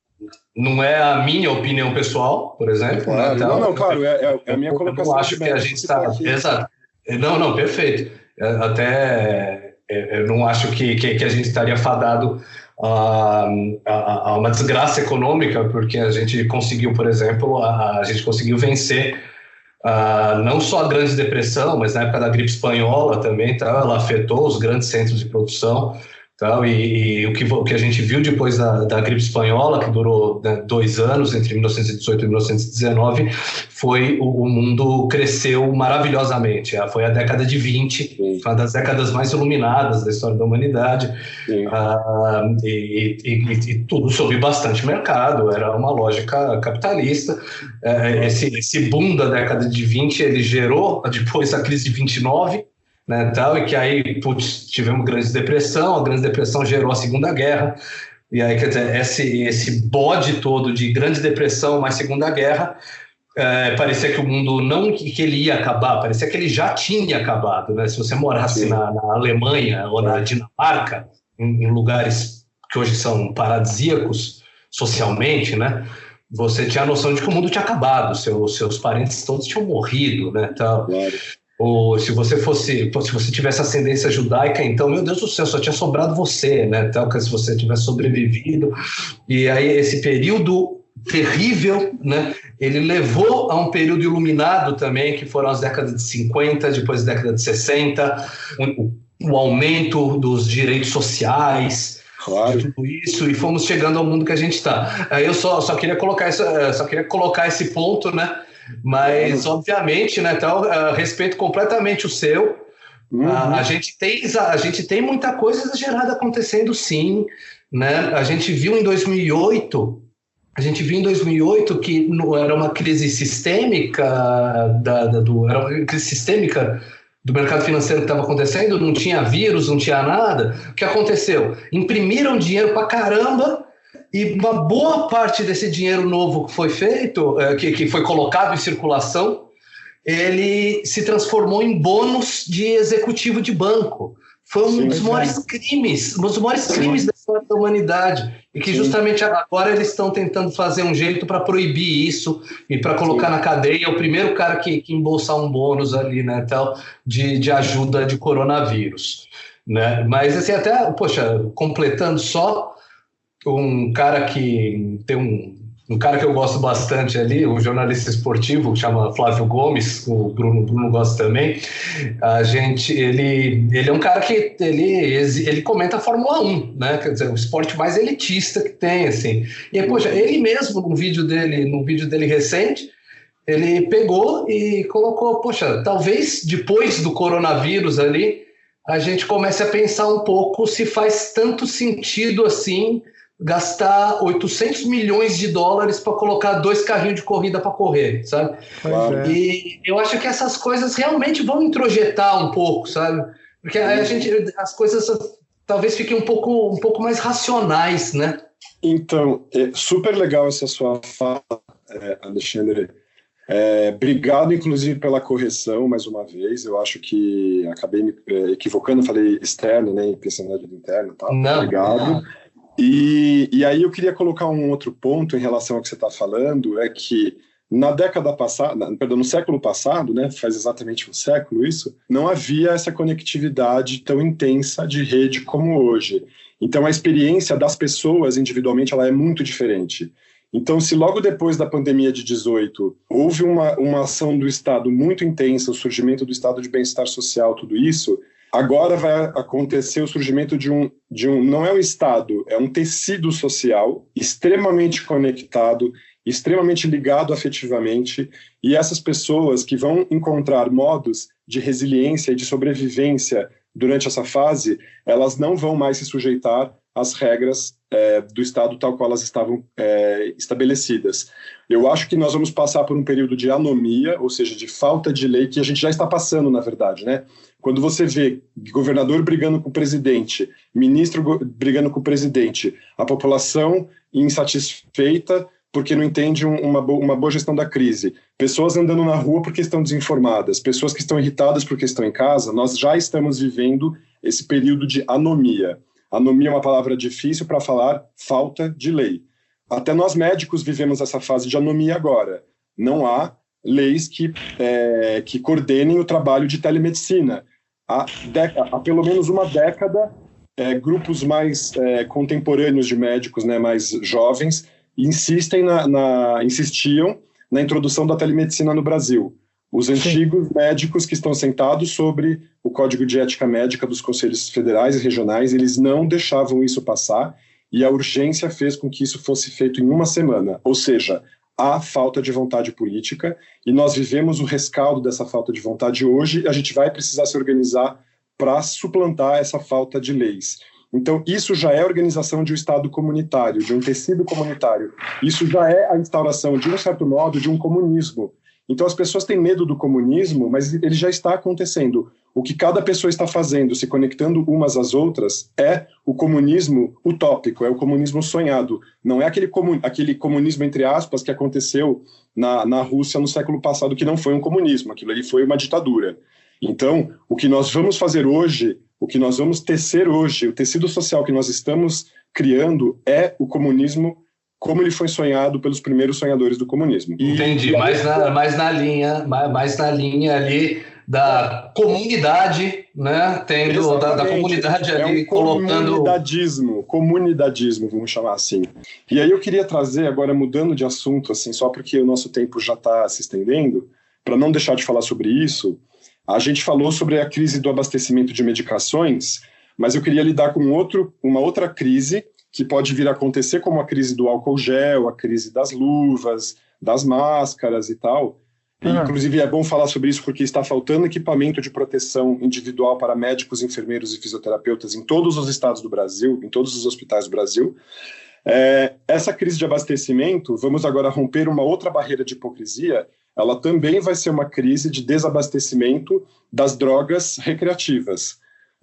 Não é a minha opinião pessoal, por exemplo.
Claro.
Né? Então,
claro, é a minha colocação.
Eu acho que a gente está... Exato. Não, perfeito. Até eu não acho que a gente estaria fadado a uma desgraça econômica, porque a gente conseguiu, por exemplo, a gente conseguiu vencer não só a Grande Depressão, mas na época da gripe espanhola também, ela afetou os grandes centros de produção. E o que a gente viu depois da gripe espanhola, que durou 2 anos, entre 1918 e 1919, foi o mundo cresceu maravilhosamente. Foi a década de 20, uma das décadas mais iluminadas da história da humanidade, e tudo sob bastante mercado, era uma lógica capitalista. Esse boom da década de 20, ele gerou depois a crise de 29, né, e que aí tivemos Grande Depressão, a Grande Depressão gerou a Segunda Guerra, e aí, quer dizer, esse bode todo de Grande Depressão mais Segunda Guerra parecia que o mundo não que ele ia acabar, parecia que ele já tinha acabado, né? Se você morasse na Alemanha ou na Dinamarca, em lugares que hoje são paradisíacos socialmente, né? Você tinha a noção de que o mundo tinha acabado, seus parentes todos tinham morrido, né? Então, ou se você tivesse ascendência judaica, então, meu Deus do céu, só tinha sobrado você, né? Então, se você tivesse sobrevivido. E aí, esse período terrível, né? Ele levou a um período iluminado também, que foram as décadas de 50, depois da década de 60, o aumento dos direitos sociais, de tudo isso, e fomos chegando ao mundo que a gente está. Eu só queria colocar esse ponto, né? Mas, obviamente, né, então, respeito completamente o seu. A gente tem muita coisa exagerada acontecendo, sim, né? A gente viu em 2008 que era uma crise sistêmica do mercado financeiro que estava acontecendo, não tinha vírus, não tinha nada. O que aconteceu? Imprimiram dinheiro pra caramba, e uma boa parte desse dinheiro novo que foi feito, que foi colocado em circulação, ele se transformou em bônus de executivo de banco. Foi um dos maiores crimes da história da humanidade. E que justamente agora eles estão tentando fazer um jeito para proibir isso e para colocar na cadeia o primeiro cara que embolsar um bônus ali, né, tal, de ajuda de coronavírus. Né? Mas, assim, até, completando só, um cara que eu gosto bastante ali, um jornalista esportivo, que chama Flávio Gomes, o Bruno gosta também. Ele é um cara que ele comenta a Fórmula 1, né? Quer dizer, o esporte mais elitista que tem, assim. E ele mesmo, num vídeo dele recente, ele pegou e colocou, talvez depois do coronavírus ali, a gente comece a pensar um pouco se faz tanto sentido assim gastar 800 milhões de dólares para colocar 2 carrinhos de corrida para correr, sabe? E eu acho que essas coisas realmente vão introjetar um pouco, sabe? Porque as coisas talvez fiquem um pouco mais racionais, né?
Então, é super legal essa sua fala, Alexandre. Obrigado, inclusive, pela correção, mais uma vez. Eu acho que acabei me equivocando, falei externo, né? Pensando na vida interna, tá?
Não,
obrigado.
Não.
E aí eu queria colocar um outro ponto em relação ao que você está falando, é que no século passado, né, faz exatamente um século isso, não havia essa conectividade tão intensa de rede como hoje. Então a experiência das pessoas individualmente ela é muito diferente. Então, se logo depois da pandemia de 18 houve uma ação do Estado muito intensa, o surgimento do Estado de bem-estar social, tudo isso, agora vai acontecer o surgimento de um não é um Estado, é um tecido social extremamente conectado, extremamente ligado afetivamente, e essas pessoas que vão encontrar modos de resiliência e de sobrevivência durante essa fase, elas não vão mais se sujeitar às regras do Estado tal qual elas estavam estabelecidas. Eu acho que nós vamos passar por um período de anomia, ou seja, de falta de lei, que a gente já está passando, na verdade, né? Quando você vê governador brigando com o presidente, ministro brigando com o presidente, a população insatisfeita porque não entende uma boa gestão da crise, pessoas andando na rua porque estão desinformadas, pessoas que estão irritadas porque estão em casa, nós já estamos vivendo esse período de anomia. Anomia é uma palavra difícil para falar falta de lei. Até nós médicos vivemos essa fase de anomia agora. Não há leis que coordenem o trabalho de telemedicina. Há pelo menos uma década, grupos mais contemporâneos de médicos, né, mais jovens, insistiam na introdução da telemedicina no Brasil. Os antigos médicos que estão sentados sobre o Código de Ética Médica dos Conselhos Federais e Regionais, eles não deixavam isso passar, e a urgência fez com que isso fosse feito em uma semana. Ou seja, há falta de vontade política, e nós vivemos o rescaldo dessa falta de vontade hoje, e a gente vai precisar se organizar para suplantar essa falta de leis. Então, isso já é a organização de um Estado comunitário, de um tecido comunitário. Isso já é a instauração, de um certo modo, de um comunismo. Então, as pessoas têm medo do comunismo, mas ele já está acontecendo. o que cada pessoa está fazendo, se conectando umas às outras, é o comunismo utópico, é o comunismo sonhado. Não é aquele comunismo, entre aspas, que aconteceu na Rússia no século passado, que não foi um comunismo, aquilo ali foi uma ditadura. Então, o que nós vamos fazer hoje, o que nós vamos tecer hoje, o tecido social que nós estamos criando é o comunismo como ele foi sonhado pelos primeiros sonhadores do comunismo.
Entendi, mais na linha ali da comunidade, né? Tendo da comunidade ali colocando...
Comunidadismo, vamos chamar assim. E aí eu queria trazer, agora mudando de assunto, assim, só porque o nosso tempo já está se estendendo, para não deixar de falar sobre isso, a gente falou sobre a crise do abastecimento de medicações, mas eu queria lidar com uma outra crise que pode vir a acontecer, como a crise do álcool gel, a crise das luvas, das máscaras e tal. Inclusive é bom falar sobre isso porque está faltando equipamento de proteção individual para médicos, enfermeiros e fisioterapeutas em todos os estados do Brasil, em todos os hospitais do Brasil. Essa crise de abastecimento, vamos agora romper uma outra barreira de hipocrisia, ela também vai ser uma crise de desabastecimento das drogas recreativas.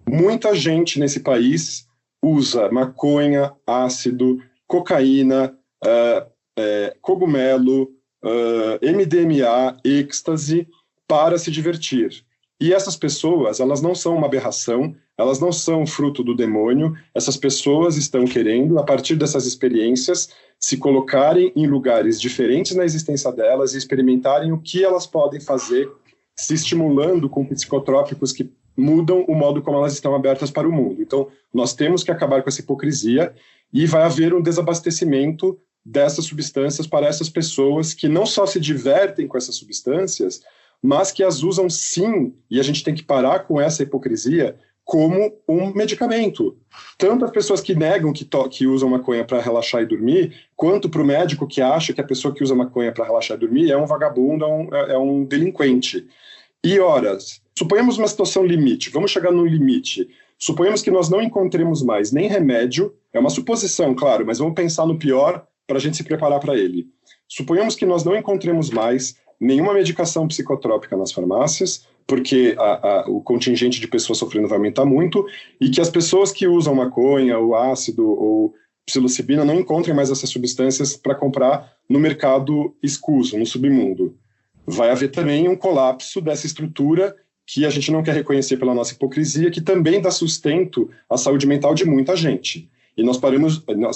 Muita gente nesse país usa maconha, ácido, cocaína, cogumelo, MDMA, êxtase, para se divertir. E essas pessoas, elas não são uma aberração, elas não são fruto do demônio, essas pessoas estão querendo, a partir dessas experiências, se colocarem em lugares diferentes na existência delas e experimentarem o que elas podem fazer, se estimulando com psicotrópicos que mudam o modo como elas estão abertas para o mundo. Então, nós temos que acabar com essa hipocrisia e vai haver um desabastecimento dessas substâncias para essas pessoas que não só se divertem com essas substâncias, mas que as usam sim, e a gente tem que parar com essa hipocrisia, como um medicamento. Tanto as pessoas que negam que usam maconha para relaxar e dormir, quanto para o médico que acha que a pessoa que usa maconha para relaxar e dormir é um vagabundo, é um delinquente. E, ora, suponhamos uma situação limite, vamos chegar no limite. Suponhamos que nós não encontremos mais nem remédio, é uma suposição, claro, mas vamos pensar no pior para a gente se preparar para ele. Suponhamos que nós não encontremos mais nenhuma medicação psicotrópica nas farmácias, porque o contingente de pessoas sofrendo vai aumentar muito, e que as pessoas que usam maconha, ou ácido, ou psilocibina não encontrem mais essas substâncias para comprar no mercado escuso, no submundo. Vai haver também um colapso dessa estrutura que a gente não quer reconhecer pela nossa hipocrisia, que também dá sustento à saúde mental de muita gente. E nós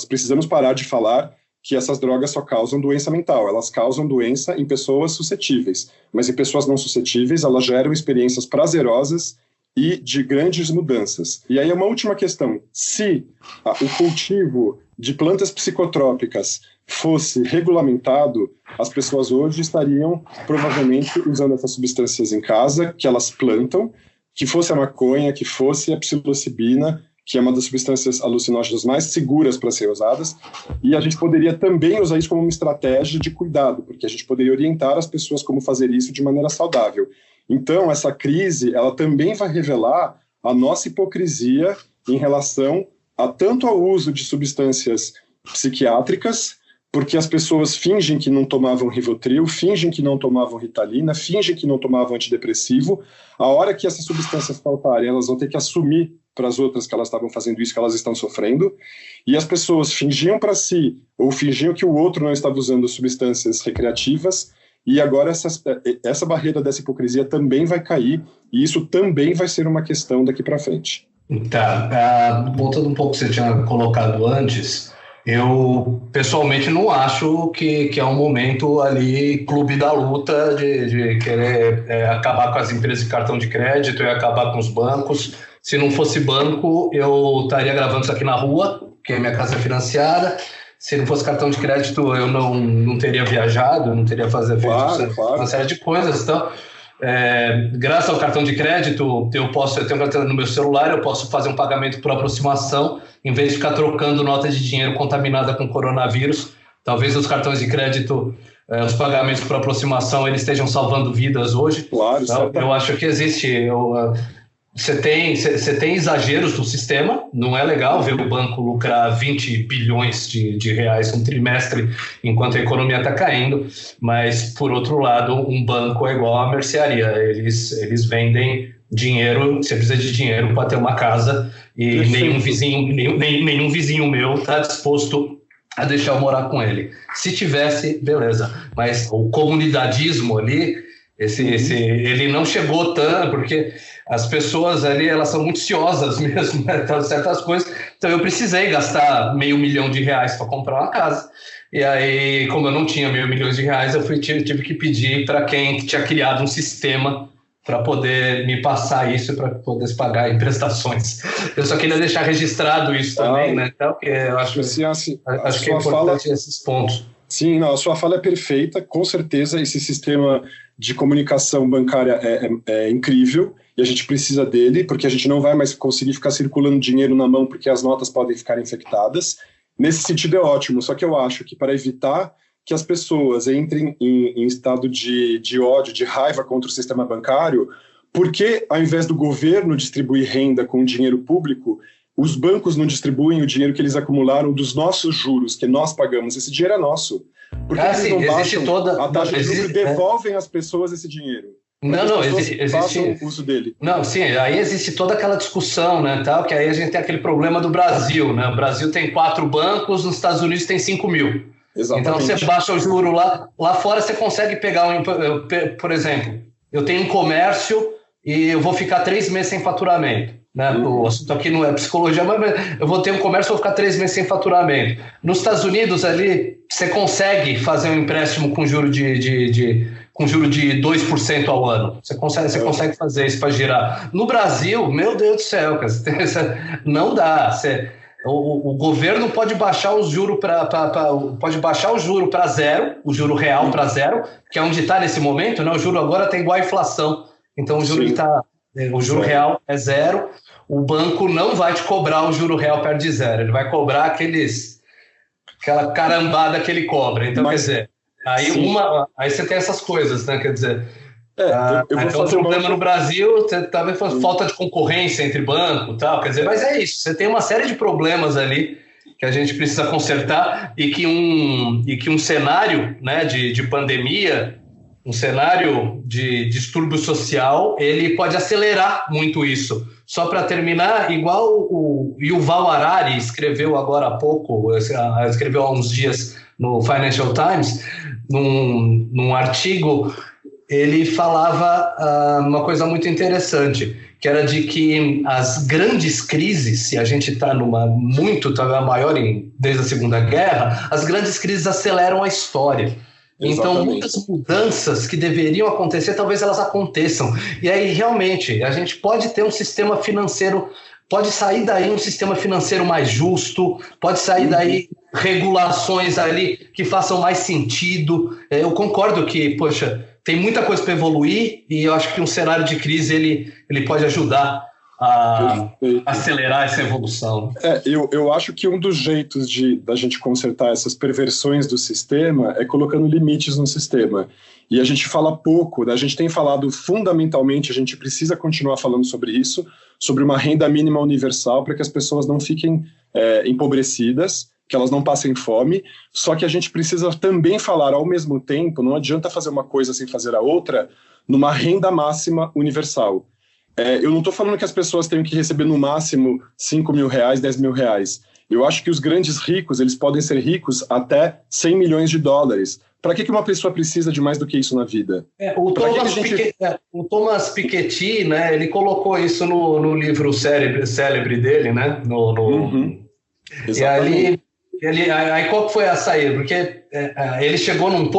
precisamos parar de falar que essas drogas só causam doença mental. Elas causam doença em pessoas suscetíveis, mas em pessoas não suscetíveis, elas geram experiências prazerosas e de grandes mudanças. E aí uma última questão: se o cultivo de plantas psicotrópicas fosse regulamentado, as pessoas hoje estariam provavelmente usando essas substâncias em casa, que elas plantam, que fosse a maconha, que fosse a psilocibina, que é uma das substâncias alucinógenas mais seguras para ser usadas, e a gente poderia também usar isso como uma estratégia de cuidado, porque a gente poderia orientar as pessoas como fazer isso de maneira saudável. Então, essa crise, ela também vai revelar a nossa hipocrisia em relação tanto ao uso de substâncias psiquiátricas, porque as pessoas fingem que não tomavam Rivotril, fingem que não tomavam Ritalina, fingem que não tomavam antidepressivo. A hora que essas substâncias faltarem, elas vão ter que assumir para as outras que elas estavam fazendo isso, que elas estão sofrendo. E as pessoas fingiam para si, ou fingiam que o outro não estava usando substâncias recreativas, e agora essa barreira dessa hipocrisia também vai cair, e isso também vai ser uma questão daqui para frente.
Tá, voltando um pouco que você tinha colocado antes, eu pessoalmente não acho que é um momento ali clube da luta de querer acabar com as empresas de cartão de crédito e acabar com os bancos. Se não fosse banco, eu estaria gravando isso aqui na rua, porque minha casa é financiada. Se não fosse cartão de crédito, eu não teria viajado, não teria feito uma série de coisas. Então, graças ao cartão de crédito, eu tenho um cartão no meu celular, eu posso fazer um pagamento por aproximação, em vez de ficar trocando nota de dinheiro contaminada com coronavírus. Talvez os cartões de crédito, os pagamentos por aproximação, eles estejam salvando vidas hoje.
Claro,
então, eu acho que existe... Você tem exageros do sistema, não é legal ver o banco lucrar 20 bilhões de reais um trimestre enquanto a economia está caindo, mas, por outro lado, um banco é igual à mercearia, eles vendem dinheiro, você precisa de dinheiro para ter uma casa e nenhum vizinho meu está disposto a deixar eu morar com ele. Se tivesse, beleza. Mas o comunidadismo ali, ele não chegou tanto, porque as pessoas ali, elas são muito ciosas mesmo, né? Então, certas coisas. Então eu precisei gastar R$500 mil para comprar uma casa. E aí, como eu não tinha R$500 milhões, eu tive que pedir para quem tinha criado um sistema para poder me passar isso, para poder se pagar em prestações. Eu só queria deixar registrado isso também, né? Então, eu acho que é importante esses pontos.
Sim, não, a sua fala é perfeita, com certeza esse sistema de comunicação bancária é incrível e a gente precisa dele, porque a gente não vai mais conseguir ficar circulando dinheiro na mão porque as notas podem ficar infectadas. Nesse sentido é ótimo, só que eu acho que para evitar que as pessoas entrem em estado de ódio, de raiva contra o sistema bancário, porque ao invés do governo distribuir renda com dinheiro público, os bancos não distribuem o dinheiro que eles acumularam dos nossos juros, que nós pagamos. Esse dinheiro é nosso. Porque eles não baixam a taxa de juros e devolvem às pessoas esse dinheiro. Façam uso dele.
Não, sim, aí existe toda aquela discussão, né, tal, que aí a gente tem aquele problema do Brasil, né? O Brasil tem 4 bancos, nos Estados Unidos tem 5 mil. Exatamente. Então você baixa o juro lá fora, você consegue pegar por exemplo, eu tenho um comércio e eu vou ficar 3 meses sem faturamento, né? O assunto aqui não é psicologia, mas eu vou ter um comércio e vou ficar 3 meses sem faturamento. Nos Estados Unidos ali, você consegue fazer um empréstimo com juro de 2% ao ano. Você consegue fazer isso para girar. No Brasil, meu Deus do céu, cara, não dá. O governo pode baixar o juro para zero, o juro real para zero, que é onde está nesse momento, né? O juro agora está igual à inflação. Então o juro real é zero. O banco não vai te cobrar o juro real perto de zero. Ele vai cobrar aquela carambada que ele cobra. Então, quer dizer, aí você tem essas coisas, né? Quer dizer, então o problema no Brasil talvez fosse falta de concorrência entre banco e tal, quer dizer, mas é isso, você tem uma série de problemas ali que a gente precisa consertar e que um cenário, né, de pandemia, um cenário de distúrbio social, ele pode acelerar muito isso. Só para terminar, igual o Yuval Harari escreveu agora há pouco, escreveu há uns dias no Financial Times, num artigo, ele falava uma coisa muito interessante, que era de que as grandes crises, se a gente está a maior desde a Segunda Guerra, as grandes crises aceleram a história. Exatamente. Então, muitas mudanças que deveriam acontecer, talvez elas aconteçam. E aí, realmente, a gente pode ter um sistema financeiro, pode sair daí um sistema financeiro mais justo, pode sair daí regulações ali que façam mais sentido. Eu concordo que, poxa, tem muita coisa para evoluir e eu acho que um cenário de crise ele pode ajudar a acelerar essa evolução.
Eu acho que um dos jeitos da gente consertar essas perversões do sistema é colocando limites no sistema. E a gente fala pouco, né? A gente tem falado fundamentalmente, a gente precisa continuar falando sobre isso, sobre uma renda mínima universal para que as pessoas não fiquem empobrecidas, que elas não passem fome, só que a gente precisa também falar ao mesmo tempo, não adianta fazer uma coisa sem fazer a outra, numa renda máxima universal. Eu não estou falando que as pessoas tenham que receber no máximo R$5 mil, R$10 mil. Eu acho que os grandes ricos, eles podem ser ricos até $100 milhões. Para que uma pessoa precisa de mais do que isso na vida?
O Thomas Piketty, né, ele colocou isso no livro célebre dele, né? E aí qual que foi a saída? Porque ele chegou num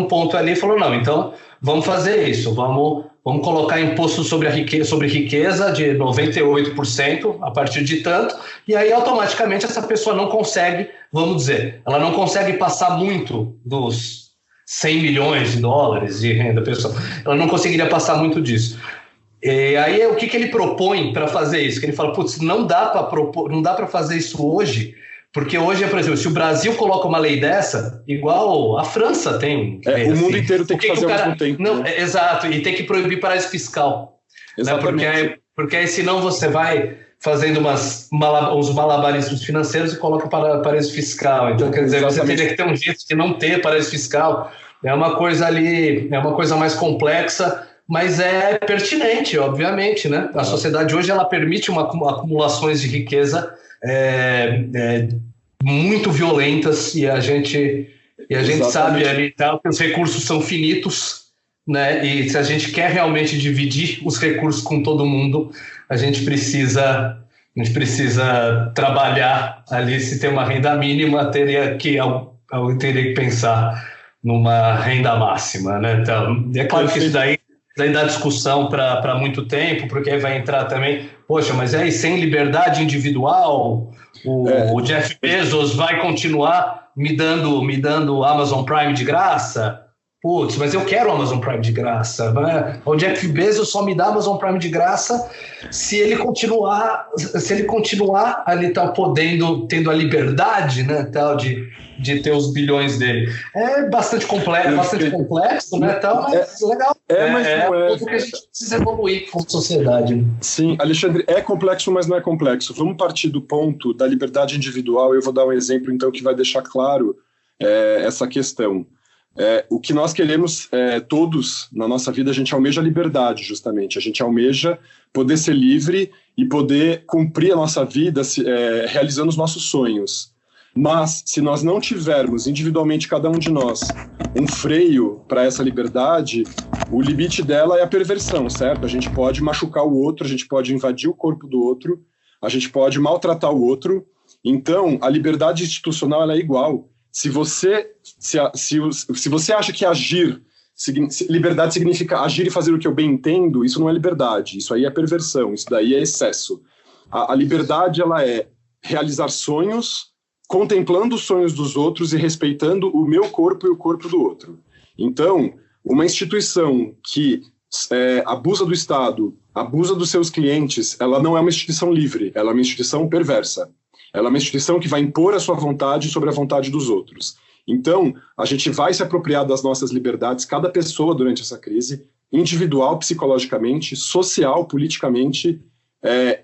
ponto ali e falou, não, então vamos fazer isso, vamos colocar imposto sobre riqueza de 98% a partir de tanto, e aí automaticamente essa pessoa não consegue, vamos dizer, ela não consegue passar muito dos $100 milhões de renda pessoal, ela não conseguiria passar muito disso. E aí o que ele propõe para fazer isso? Que ele fala, putz, não dá para fazer isso hoje, porque hoje, por exemplo, se o Brasil coloca uma lei dessa, igual a França tem.
O mundo inteiro tem que fazer ao mesmo tempo.
Não, né? Exato, e tem que proibir paraíso fiscal. Exatamente. Né? Porque aí senão você vai fazendo uns malabarismos financeiros e coloca paraíso fiscal. Então, quer dizer, você teria que ter um jeito de não ter paraíso fiscal. É uma coisa ali, é uma coisa mais complexa, mas é pertinente, obviamente, né? A sociedade hoje ela permite acumulações de riqueza muito violentas e a gente sabe ali que os recursos são finitos, né? E se a gente quer realmente dividir os recursos com todo mundo, a gente precisa trabalhar ali. Se tem uma renda mínima, teria que pensar numa renda máxima, né? Então, é claro que isso daí dá discussão para muito tempo, porque aí vai entrar também, poxa, mas aí sem liberdade individual, o Jeff Bezos vai continuar me dando Amazon Prime de graça? Putz, mas eu quero Amazon Prime de graça, né? O Jeff Bezos só me dá Amazon Prime de graça se ele continuar ali tendo a liberdade, né, tal, de ter os bilhões dele. É bastante complexo, né, tal, mas legal. Tudo que a gente precisa evoluir como sociedade.
Sim, Alexandre, é complexo, mas não é complexo. Vamos partir do ponto da liberdade individual. Eu vou dar um exemplo, então, que vai deixar claro essa questão. O que nós queremos, todos, na nossa vida, a gente almeja liberdade, justamente. A gente almeja poder ser livre e poder cumprir a nossa vida realizando os nossos sonhos. Mas, se nós não tivermos, individualmente, cada um de nós, um freio para essa liberdade, o limite dela é a perversão, certo? A gente pode machucar o outro, a gente pode invadir o corpo do outro, a gente pode maltratar o outro. Então, a liberdade institucional ela é igual. Se você acha que liberdade significa agir e fazer o que eu bem entendo, isso não é liberdade, isso aí é perversão, isso daí é excesso. A liberdade ela é realizar sonhos, contemplando os sonhos dos outros e respeitando o meu corpo e o corpo do outro. Então, uma instituição que abusa do Estado, abusa dos seus clientes, ela não é uma instituição livre, ela é uma instituição perversa. Ela é uma instituição que vai impor a sua vontade sobre a vontade dos outros. Então, a gente vai se apropriar das nossas liberdades, cada pessoa durante essa crise, individual, psicologicamente, social, politicamente,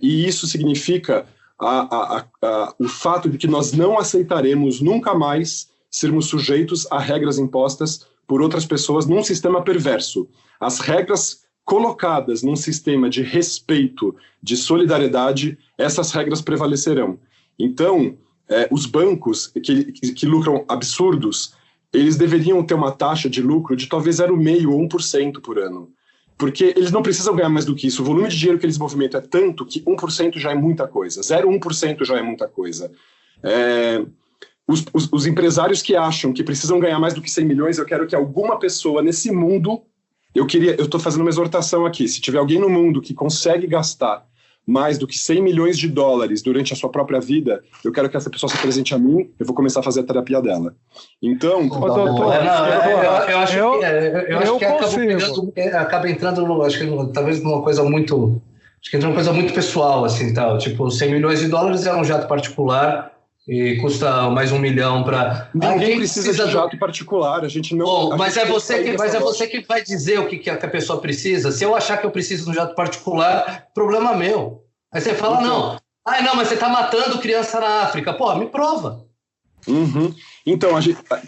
e isso significa o fato de que nós não aceitaremos nunca mais sermos sujeitos a regras impostas por outras pessoas num sistema perverso. As regras colocadas num sistema de respeito, de solidariedade, essas regras prevalecerão. Então, os bancos que lucram absurdos, eles deveriam ter uma taxa de lucro de talvez 0,5% ou 1% por ano. Porque eles não precisam ganhar mais do que isso. O volume de dinheiro que eles movimentam é tanto que 1% já é muita coisa. 0,1% já é muita coisa. Os empresários que acham que precisam ganhar mais do que 100 milhões, eu quero que alguma pessoa nesse mundo... Eu estou fazendo uma exortação aqui. Se tiver alguém no mundo que consegue gastar mais do que 100 milhões de dólares durante a sua própria vida, eu quero que essa pessoa se apresente a mim, eu vou começar a fazer a terapia dela. Então...
Eu acho que acaba entrando, talvez numa coisa muito... Acho que entra numa coisa muito pessoal, assim, tal. Tipo, 100 milhões de dólares é um jato particular e custa mais 1 milhão para...
Ninguém precisa de jato particular, a gente não...
Mas é você que vai dizer o que a pessoa precisa. Se eu achar que eu preciso de um jato particular, problema meu. Aí você fala, não, mas você está matando criança na África. Pô, me prova.
Uhum. Então,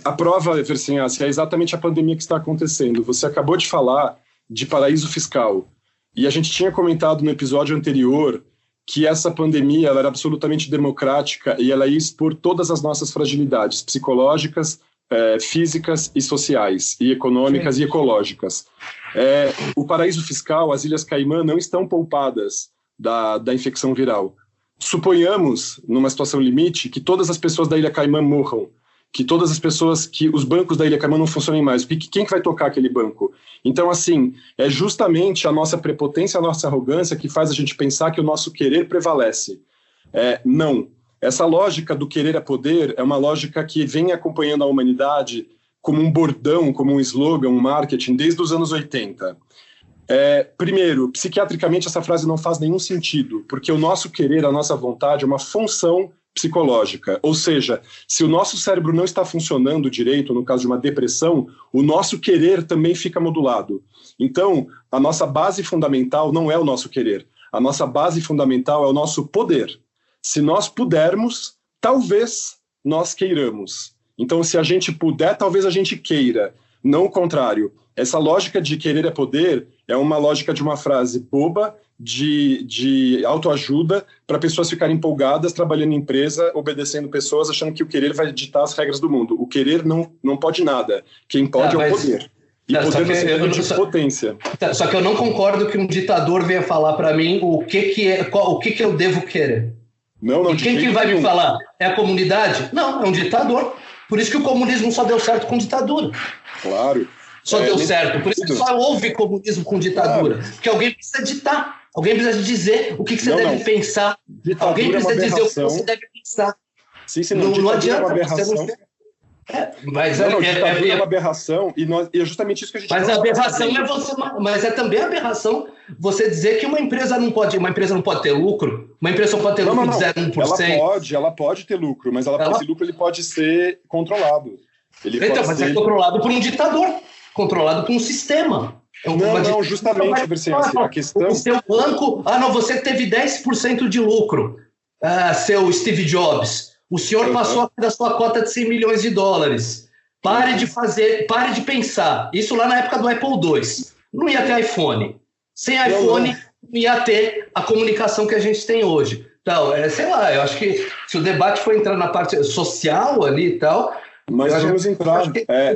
a prova, Vercinhas, é exatamente a pandemia que está acontecendo. Você acabou de falar de paraíso fiscal. E a gente tinha comentado no episódio anterior que essa pandemia ela era absolutamente democrática e ela ia expor todas as nossas fragilidades psicológicas, físicas e sociais, e econômicas Sim. e ecológicas. O paraíso fiscal, as Ilhas Caimã, não estão poupadas da infecção viral. Suponhamos, numa situação limite, que todas as pessoas da Ilha Caimã morram, que todas as pessoas, que os bancos da Ilha Caimã não funcionem mais. Quem que vai tocar aquele banco? Então, assim, é justamente a nossa prepotência, a nossa arrogância que faz a gente pensar que o nosso querer prevalece. Não. Essa lógica do querer é poder é uma lógica que vem acompanhando a humanidade como um bordão, como um slogan, um marketing, desde os anos 80. Primeiro, psiquiatricamente essa frase não faz nenhum sentido, porque o nosso querer, a nossa vontade é uma função psicológica, ou seja, se o nosso cérebro não está funcionando direito, no caso de uma depressão, o nosso querer também fica modulado. Então, a nossa base fundamental não é o nosso querer, a nossa base fundamental é o nosso poder. Se nós pudermos, talvez nós queiramos. Então, se a gente puder, talvez a gente queira, não o contrário. Essa lógica de querer é poder, é uma lógica de uma frase boba, de autoajuda, para pessoas ficarem empolgadas, trabalhando em empresa, obedecendo pessoas, achando que o querer vai ditar as regras do mundo. O querer não pode nada. Quem pode é o poder. E poder no sentido de potência.
Só que eu não concordo que um ditador venha falar para mim o que eu devo querer.
Não,
e quem que vai me falar? É a comunidade? Não, é um ditador. Por isso que o comunismo só deu certo com ditadura.
Claro.
Só deu certo. Por isso que só houve comunismo com ditadura. Claro. Porque alguém precisa ditar. Alguém precisa dizer o que você deve pensar.
Ditadura
alguém precisa dizer o que você deve pensar.
Sim, não adianta. É uma aberração.
Mas
ditadura é uma aberração e é justamente isso que a gente.
Mas a aberração é você. Mas é também aberração você dizer que uma empresa não pode ter lucro. Uma empresa não pode ter lucro de 0,1%.
Ela pode ter lucro, mas esse lucro ele pode ser controlado.
Mas é controlado por um ditador, controlado por um sistema.
Não, justamente, Bercianci, a questão.
O seu banco. você teve 10% de lucro, seu Steve Jobs. O senhor passou da sua cota de 100 milhões de dólares. Pare de pensar. Isso lá na época do Apple II. Não ia ter iPhone. Sem iPhone, não ia ter a comunicação que a gente tem hoje. Então, sei lá, eu acho que se o debate for entrar na parte social ali e tal...
Mas vamos entrar.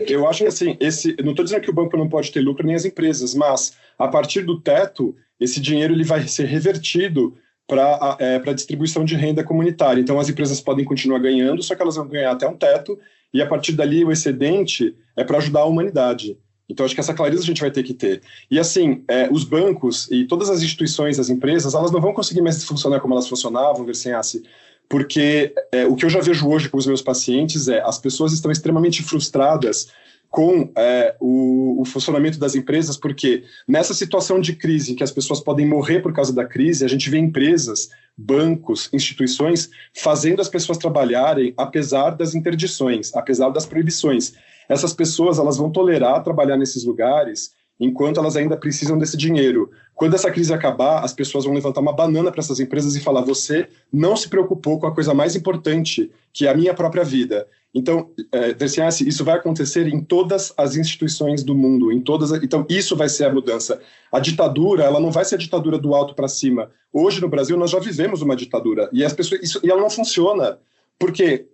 Eu acho que assim, não estou dizendo que o banco não pode ter lucro, nem as empresas, mas a partir do teto, esse dinheiro ele vai ser revertido para a distribuição de renda comunitária. Então, as empresas podem continuar ganhando, só que elas vão ganhar até um teto, e a partir dali o excedente é para ajudar a humanidade. Então, acho que essa clareza a gente vai ter que ter. E assim, os bancos e todas as instituições, as empresas, elas não vão conseguir mais funcionar como elas funcionavam, Versenhace, porque o que eu já vejo hoje com os meus pacientes as pessoas estão extremamente frustradas com o funcionamento das empresas, porque nessa situação de crise, que as pessoas podem morrer por causa da crise, a gente vê empresas, bancos, instituições fazendo as pessoas trabalharem apesar das interdições, apesar das proibições. Essas pessoas elas vão tolerar trabalhar nesses lugares enquanto elas ainda precisam desse dinheiro. Quando essa crise acabar, as pessoas vão levantar uma banana para essas empresas e falar: você não se preocupou com a coisa mais importante, que é a minha própria vida. Então, Vercianci, isso vai acontecer em todas as instituições do mundo, então isso vai ser a mudança. A ditadura, ela não vai ser a ditadura do alto para cima. Hoje no Brasil nós já vivemos uma ditadura e e ela não funciona, porque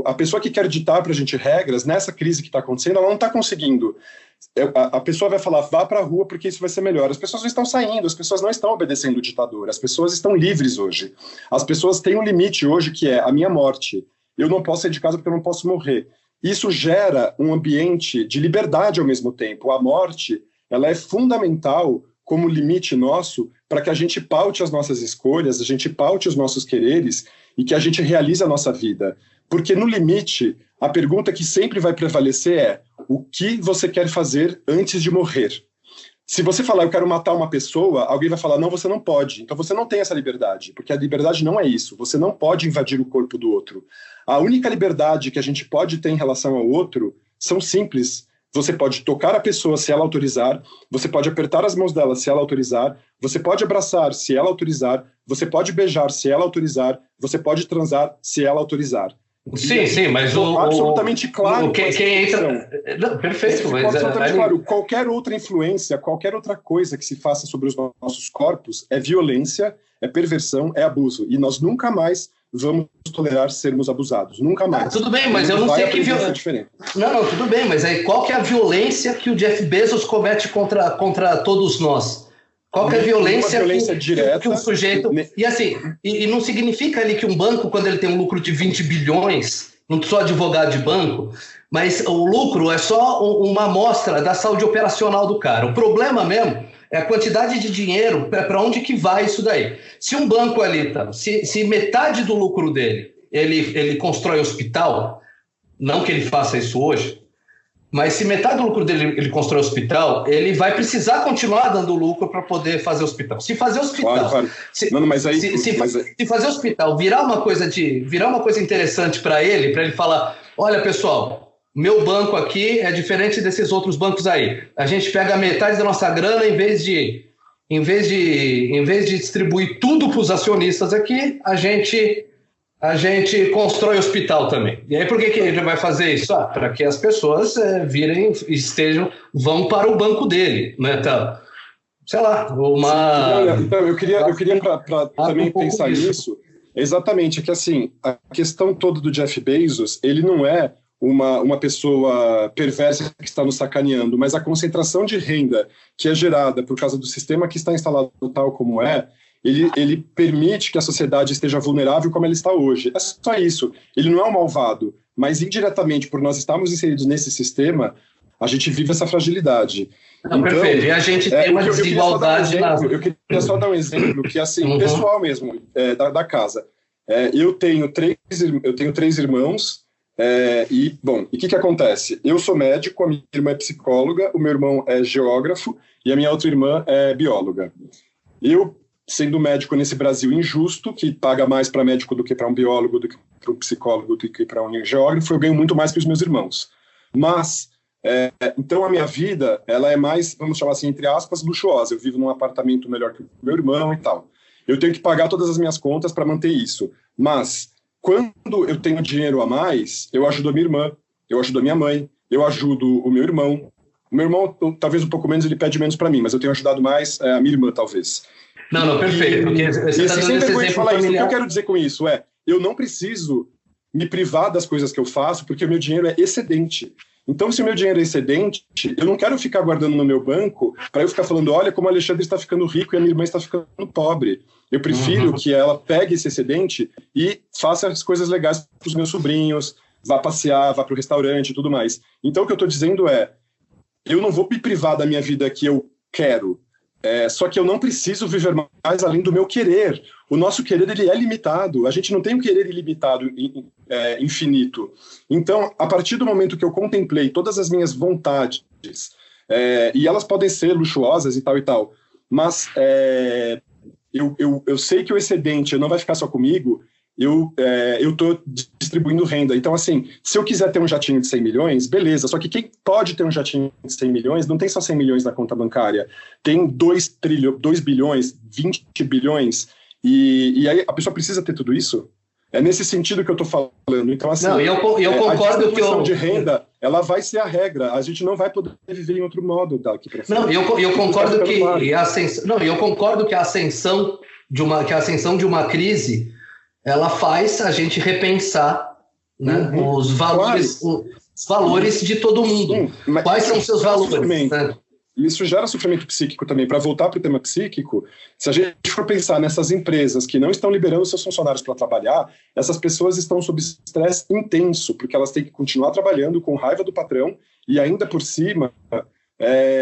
a pessoa que quer ditar para a gente regras nessa crise que está acontecendo, ela não está conseguindo. A pessoa vai falar: vá para a rua porque isso vai ser melhor. As pessoas não estão saindo, as pessoas não estão obedecendo o ditador, as pessoas estão livres hoje. As pessoas têm um limite hoje que é a minha morte. Eu não posso sair de casa porque eu não posso morrer. Isso gera um ambiente de liberdade ao mesmo tempo. A morte, ela é fundamental como limite nosso para que a gente paute as nossas escolhas, a gente paute os nossos quereres e que a gente realize a nossa vida. Porque no limite, a pergunta que sempre vai prevalecer é: o que você quer fazer antes de morrer? Se você falar: eu quero matar uma pessoa, alguém vai falar: não, você não pode. Então você não tem essa liberdade, porque a liberdade não é isso. Você não pode invadir o corpo do outro. A única liberdade que a gente pode ter em relação ao outro são simples. Você pode tocar a pessoa se ela autorizar, você pode apertar as mãos dela se ela autorizar, você pode abraçar se ela autorizar, você pode beijar se ela autorizar, você pode transar se ela autorizar.
Sim, mas
absolutamente claro.
Quem entra... Não, perfeito. Mas
absolutamente claro. Qualquer outra influência, qualquer outra coisa que se faça sobre os nossos corpos é violência, é perversão, é abuso. E nós nunca mais vamos tolerar sermos abusados. Nunca mais.
Tudo bem, mas eu não sei que violência. Não, tudo bem, mas aí qual que é a violência que o Jeff Bezos comete contra todos nós? Qual que é a violência
direta,
que um sujeito... E assim, e não significa ali que um banco, quando ele tem um lucro de 20 bilhões, não sou advogado de banco, mas o lucro é só uma amostra da saúde operacional do cara. O problema mesmo é a quantidade de dinheiro, para onde que vai isso daí. Se um banco ali, se metade do lucro dele, ele constrói hospital, não que ele faça isso hoje, mas se metade do lucro dele ele constrói hospital, ele vai precisar continuar dando lucro para poder fazer hospital. Se fazer hospital,
claro. Se
fazer hospital virar uma coisa interessante para ele falar: olha, pessoal, meu banco aqui é diferente desses outros bancos aí. A gente pega metade da nossa grana, em vez de distribuir tudo para os acionistas aqui, a gente constrói hospital também. E aí por que ele vai fazer isso? Para que as pessoas vão para o banco dele, né? Então, sei lá, uma...
Então, eu queria para também pensar nisso, exatamente, é que assim, a questão toda do Jeff Bezos, ele não é uma pessoa perversa que está nos sacaneando, mas a concentração de renda que é gerada por causa do sistema que está instalado tal como é, ele permite que a sociedade esteja vulnerável como ela está hoje. É só isso. Ele não é um malvado, mas indiretamente, por nós estarmos inseridos nesse sistema, a gente vive essa fragilidade.
Não, então, perfeito. E a gente tem uma desigualdade...
Eu queria só dar um exemplo que, assim, pessoal mesmo, da casa. Eu tenho três irmãos, e o que acontece? Eu sou médico, a minha irmã é psicóloga, o meu irmão é geógrafo e a minha outra irmã é bióloga. Eu, sendo médico nesse Brasil injusto, que paga mais para médico do que para um biólogo, do que para um psicólogo, do que para um geógrafo, eu ganho muito mais que os meus irmãos. Mas, então a minha vida, ela é mais, vamos chamar assim, entre aspas, luxuosa. Eu vivo num apartamento melhor que o meu irmão e tal. Eu tenho que pagar todas as minhas contas para manter isso. Mas, quando eu tenho dinheiro a mais, eu ajudo a minha irmã, eu ajudo a minha mãe, eu ajudo o meu irmão. O meu irmão, talvez um pouco menos, ele pede menos para mim, mas eu tenho ajudado mais a minha irmã, talvez.
Não, perfeito. Porque você está dando esse exemplo
familiar. O que eu quero dizer com isso eu não preciso me privar das coisas que eu faço, porque o meu dinheiro é excedente. Então, se o meu dinheiro é excedente, eu não quero ficar guardando no meu banco para eu ficar falando, olha como o Alexandre está ficando rico e a minha irmã está ficando pobre. Eu prefiro que ela pegue esse excedente e faça as coisas legais para os meus sobrinhos, vá passear, vá para o restaurante e tudo mais. Então, o que eu estou dizendo eu não vou me privar da minha vida que eu quero, só que eu não preciso viver mais além do meu querer. O nosso querer, ele é limitado. A gente não tem um querer ilimitado, infinito. Então, a partir do momento que eu contemplei todas as minhas vontades, e elas podem ser luxuosas e tal, mas eu sei que o excedente não vai ficar só comigo, eu estou distribuindo renda. Então, assim, se eu quiser ter um jatinho de 100 milhões, beleza. Só que quem pode ter um jatinho de 100 milhões, não tem só 100 milhões na conta bancária. Tem 2 bilhões, 20 bilhões. E aí a pessoa precisa ter tudo isso? É nesse sentido que eu estou falando. Então, assim,
eu concordo
a distribuição de renda, ela vai ser a regra. A gente não vai poder viver em outro modo daqui para frente.
Eu concordo que a ascensão de uma crise, ela faz a gente repensar, né, os valores de todo mundo. Quais são os seus valores? Né?
Isso gera sofrimento psíquico também. Para voltar para o tema psíquico, se a gente for pensar nessas empresas que não estão liberando seus funcionários para trabalhar, essas pessoas estão sob estresse intenso, porque elas têm que continuar trabalhando com raiva do patrão e ainda por cima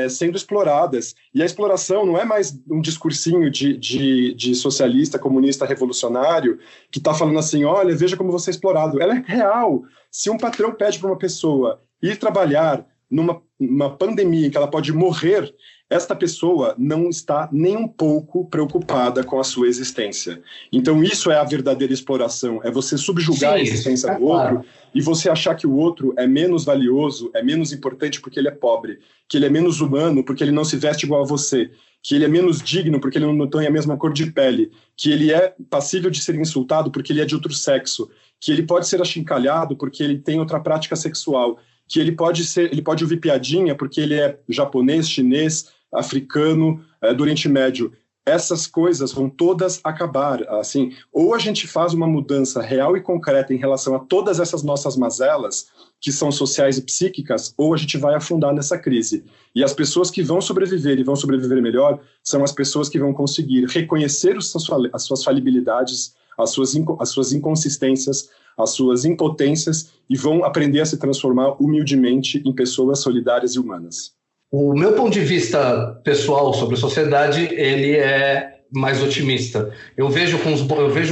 sendo exploradas. E a exploração não é mais um discursinho de socialista, comunista, revolucionário, que está falando assim, olha, veja como você é explorado. Ela é real. Se um patrão pede para uma pessoa ir trabalhar numa pandemia em que ela pode morrer, esta pessoa não está nem um pouco preocupada com a sua existência. Então isso é a verdadeira exploração, é você subjugar a existência do outro e você achar que o outro é menos valioso, é menos importante porque ele é pobre, que ele é menos humano porque ele não se veste igual a você, que ele é menos digno porque ele não tem a mesma cor de pele, que ele é passível de ser insultado porque ele é de outro sexo, que ele pode ser achincalhado porque ele tem outra prática sexual, que ele pode ouvir piadinha porque ele é japonês, chinês, africano, do Oriente Médio. Essas coisas vão todas acabar, assim. Ou a gente faz uma mudança real e concreta em relação a todas essas nossas mazelas, que são sociais e psíquicas, ou a gente vai afundar nessa crise. E as pessoas que vão sobreviver e vão sobreviver melhor são as pessoas que vão conseguir reconhecer as suas falibilidades, as suas inconsistências, as suas impotências e vão aprender a se transformar humildemente em pessoas solidárias e humanas.
O meu ponto de vista pessoal sobre a sociedade, ele é mais otimista. Eu vejo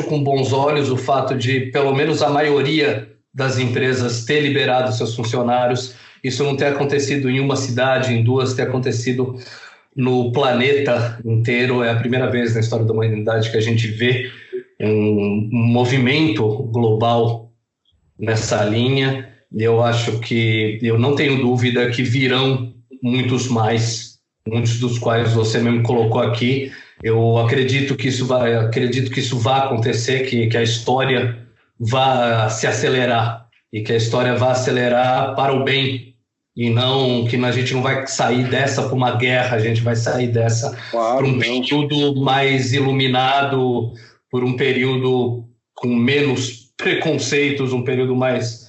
com bons olhos o fato de, pelo menos, a maioria das empresas ter liberado seus funcionários. Isso não ter acontecido em uma cidade, em duas, ter acontecido no planeta inteiro. É a primeira vez na história da humanidade que a gente vê um movimento global nessa linha. Eu não tenho dúvida que virão muitos mais, muitos dos quais você mesmo colocou aqui. Eu acredito que isso vai acontecer, que a história vá se acelerar e que a história vá acelerar para o bem e não que a gente não vai sair dessa para uma guerra, a gente vai sair dessa para um período mais iluminado, por um período com menos preconceitos, um período mais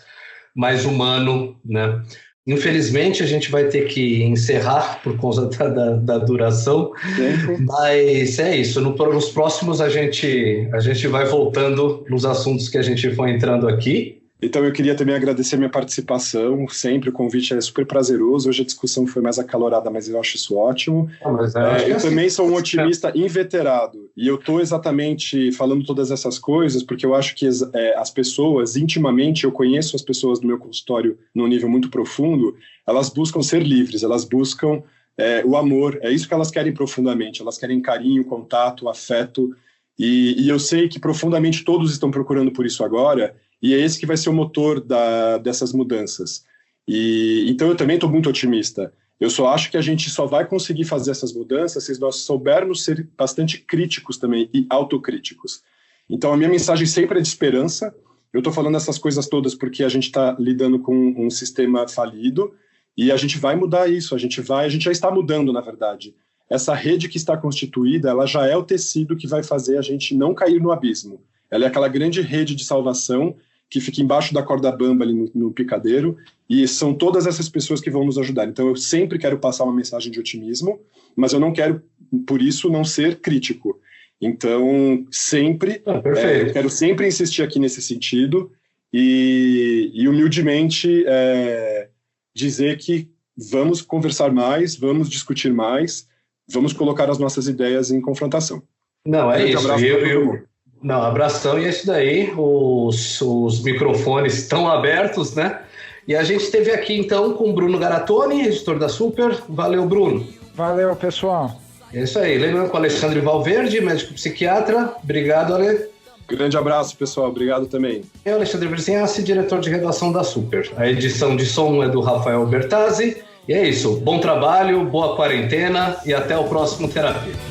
nos né? Infelizmente, a gente vai ter que encerrar por causa da duração, mas é isso. Nos próximos, a gente vai voltando nos assuntos que a gente foi entrando aqui.
Então, eu queria também agradecer a minha participação. Sempre o convite é super prazeroso. Hoje a discussão foi mais acalorada, mas eu acho isso ótimo. Eu também sou um otimista inveterado. E eu estou exatamente falando todas essas coisas porque eu acho que as pessoas, intimamente, eu conheço as pessoas do meu consultório num nível muito profundo, elas buscam ser livres, elas buscam o amor. É isso que elas querem profundamente. Elas querem carinho, contato, afeto. E eu sei que profundamente todos estão procurando por isso agora. E é esse que vai ser o motor dessas mudanças. Então eu também estou muito otimista. Eu só acho que a gente só vai conseguir fazer essas mudanças se nós soubermos ser bastante críticos também e autocríticos. Então a minha mensagem sempre é de esperança. Eu estou falando essas coisas todas porque a gente está lidando com um sistema falido e a gente vai mudar isso. A gente já está mudando, na verdade. Essa rede que está constituída, ela já é o tecido que vai fazer a gente não cair no abismo. Ela é aquela grande rede de salvação que fica embaixo da corda bamba ali no picadeiro, e são todas essas pessoas que vão nos ajudar. Então eu sempre quero passar uma mensagem de otimismo, mas eu não quero, por isso, não ser crítico. Então, sempre, eu quero sempre insistir aqui nesse sentido, e humildemente dizer que vamos conversar mais, vamos discutir mais, vamos colocar as nossas ideias em confrontação.
Não, é isso. Não, abração, e é isso daí, os microfones estão abertos, né? E a gente esteve aqui, então, com o Bruno Garatoni, editor da Super. Valeu, Bruno.
Valeu, pessoal.
É isso aí. Lembrando com o Alexandre Valverde, médico psiquiatra. Obrigado, Ale.
Grande abraço, pessoal. Obrigado também.
Eu, Alexandre Brzinhassi, diretor de redação da Super. A edição de som é do Rafael Bertazzi. E é isso. Bom trabalho, boa quarentena e até o próximo Terapia.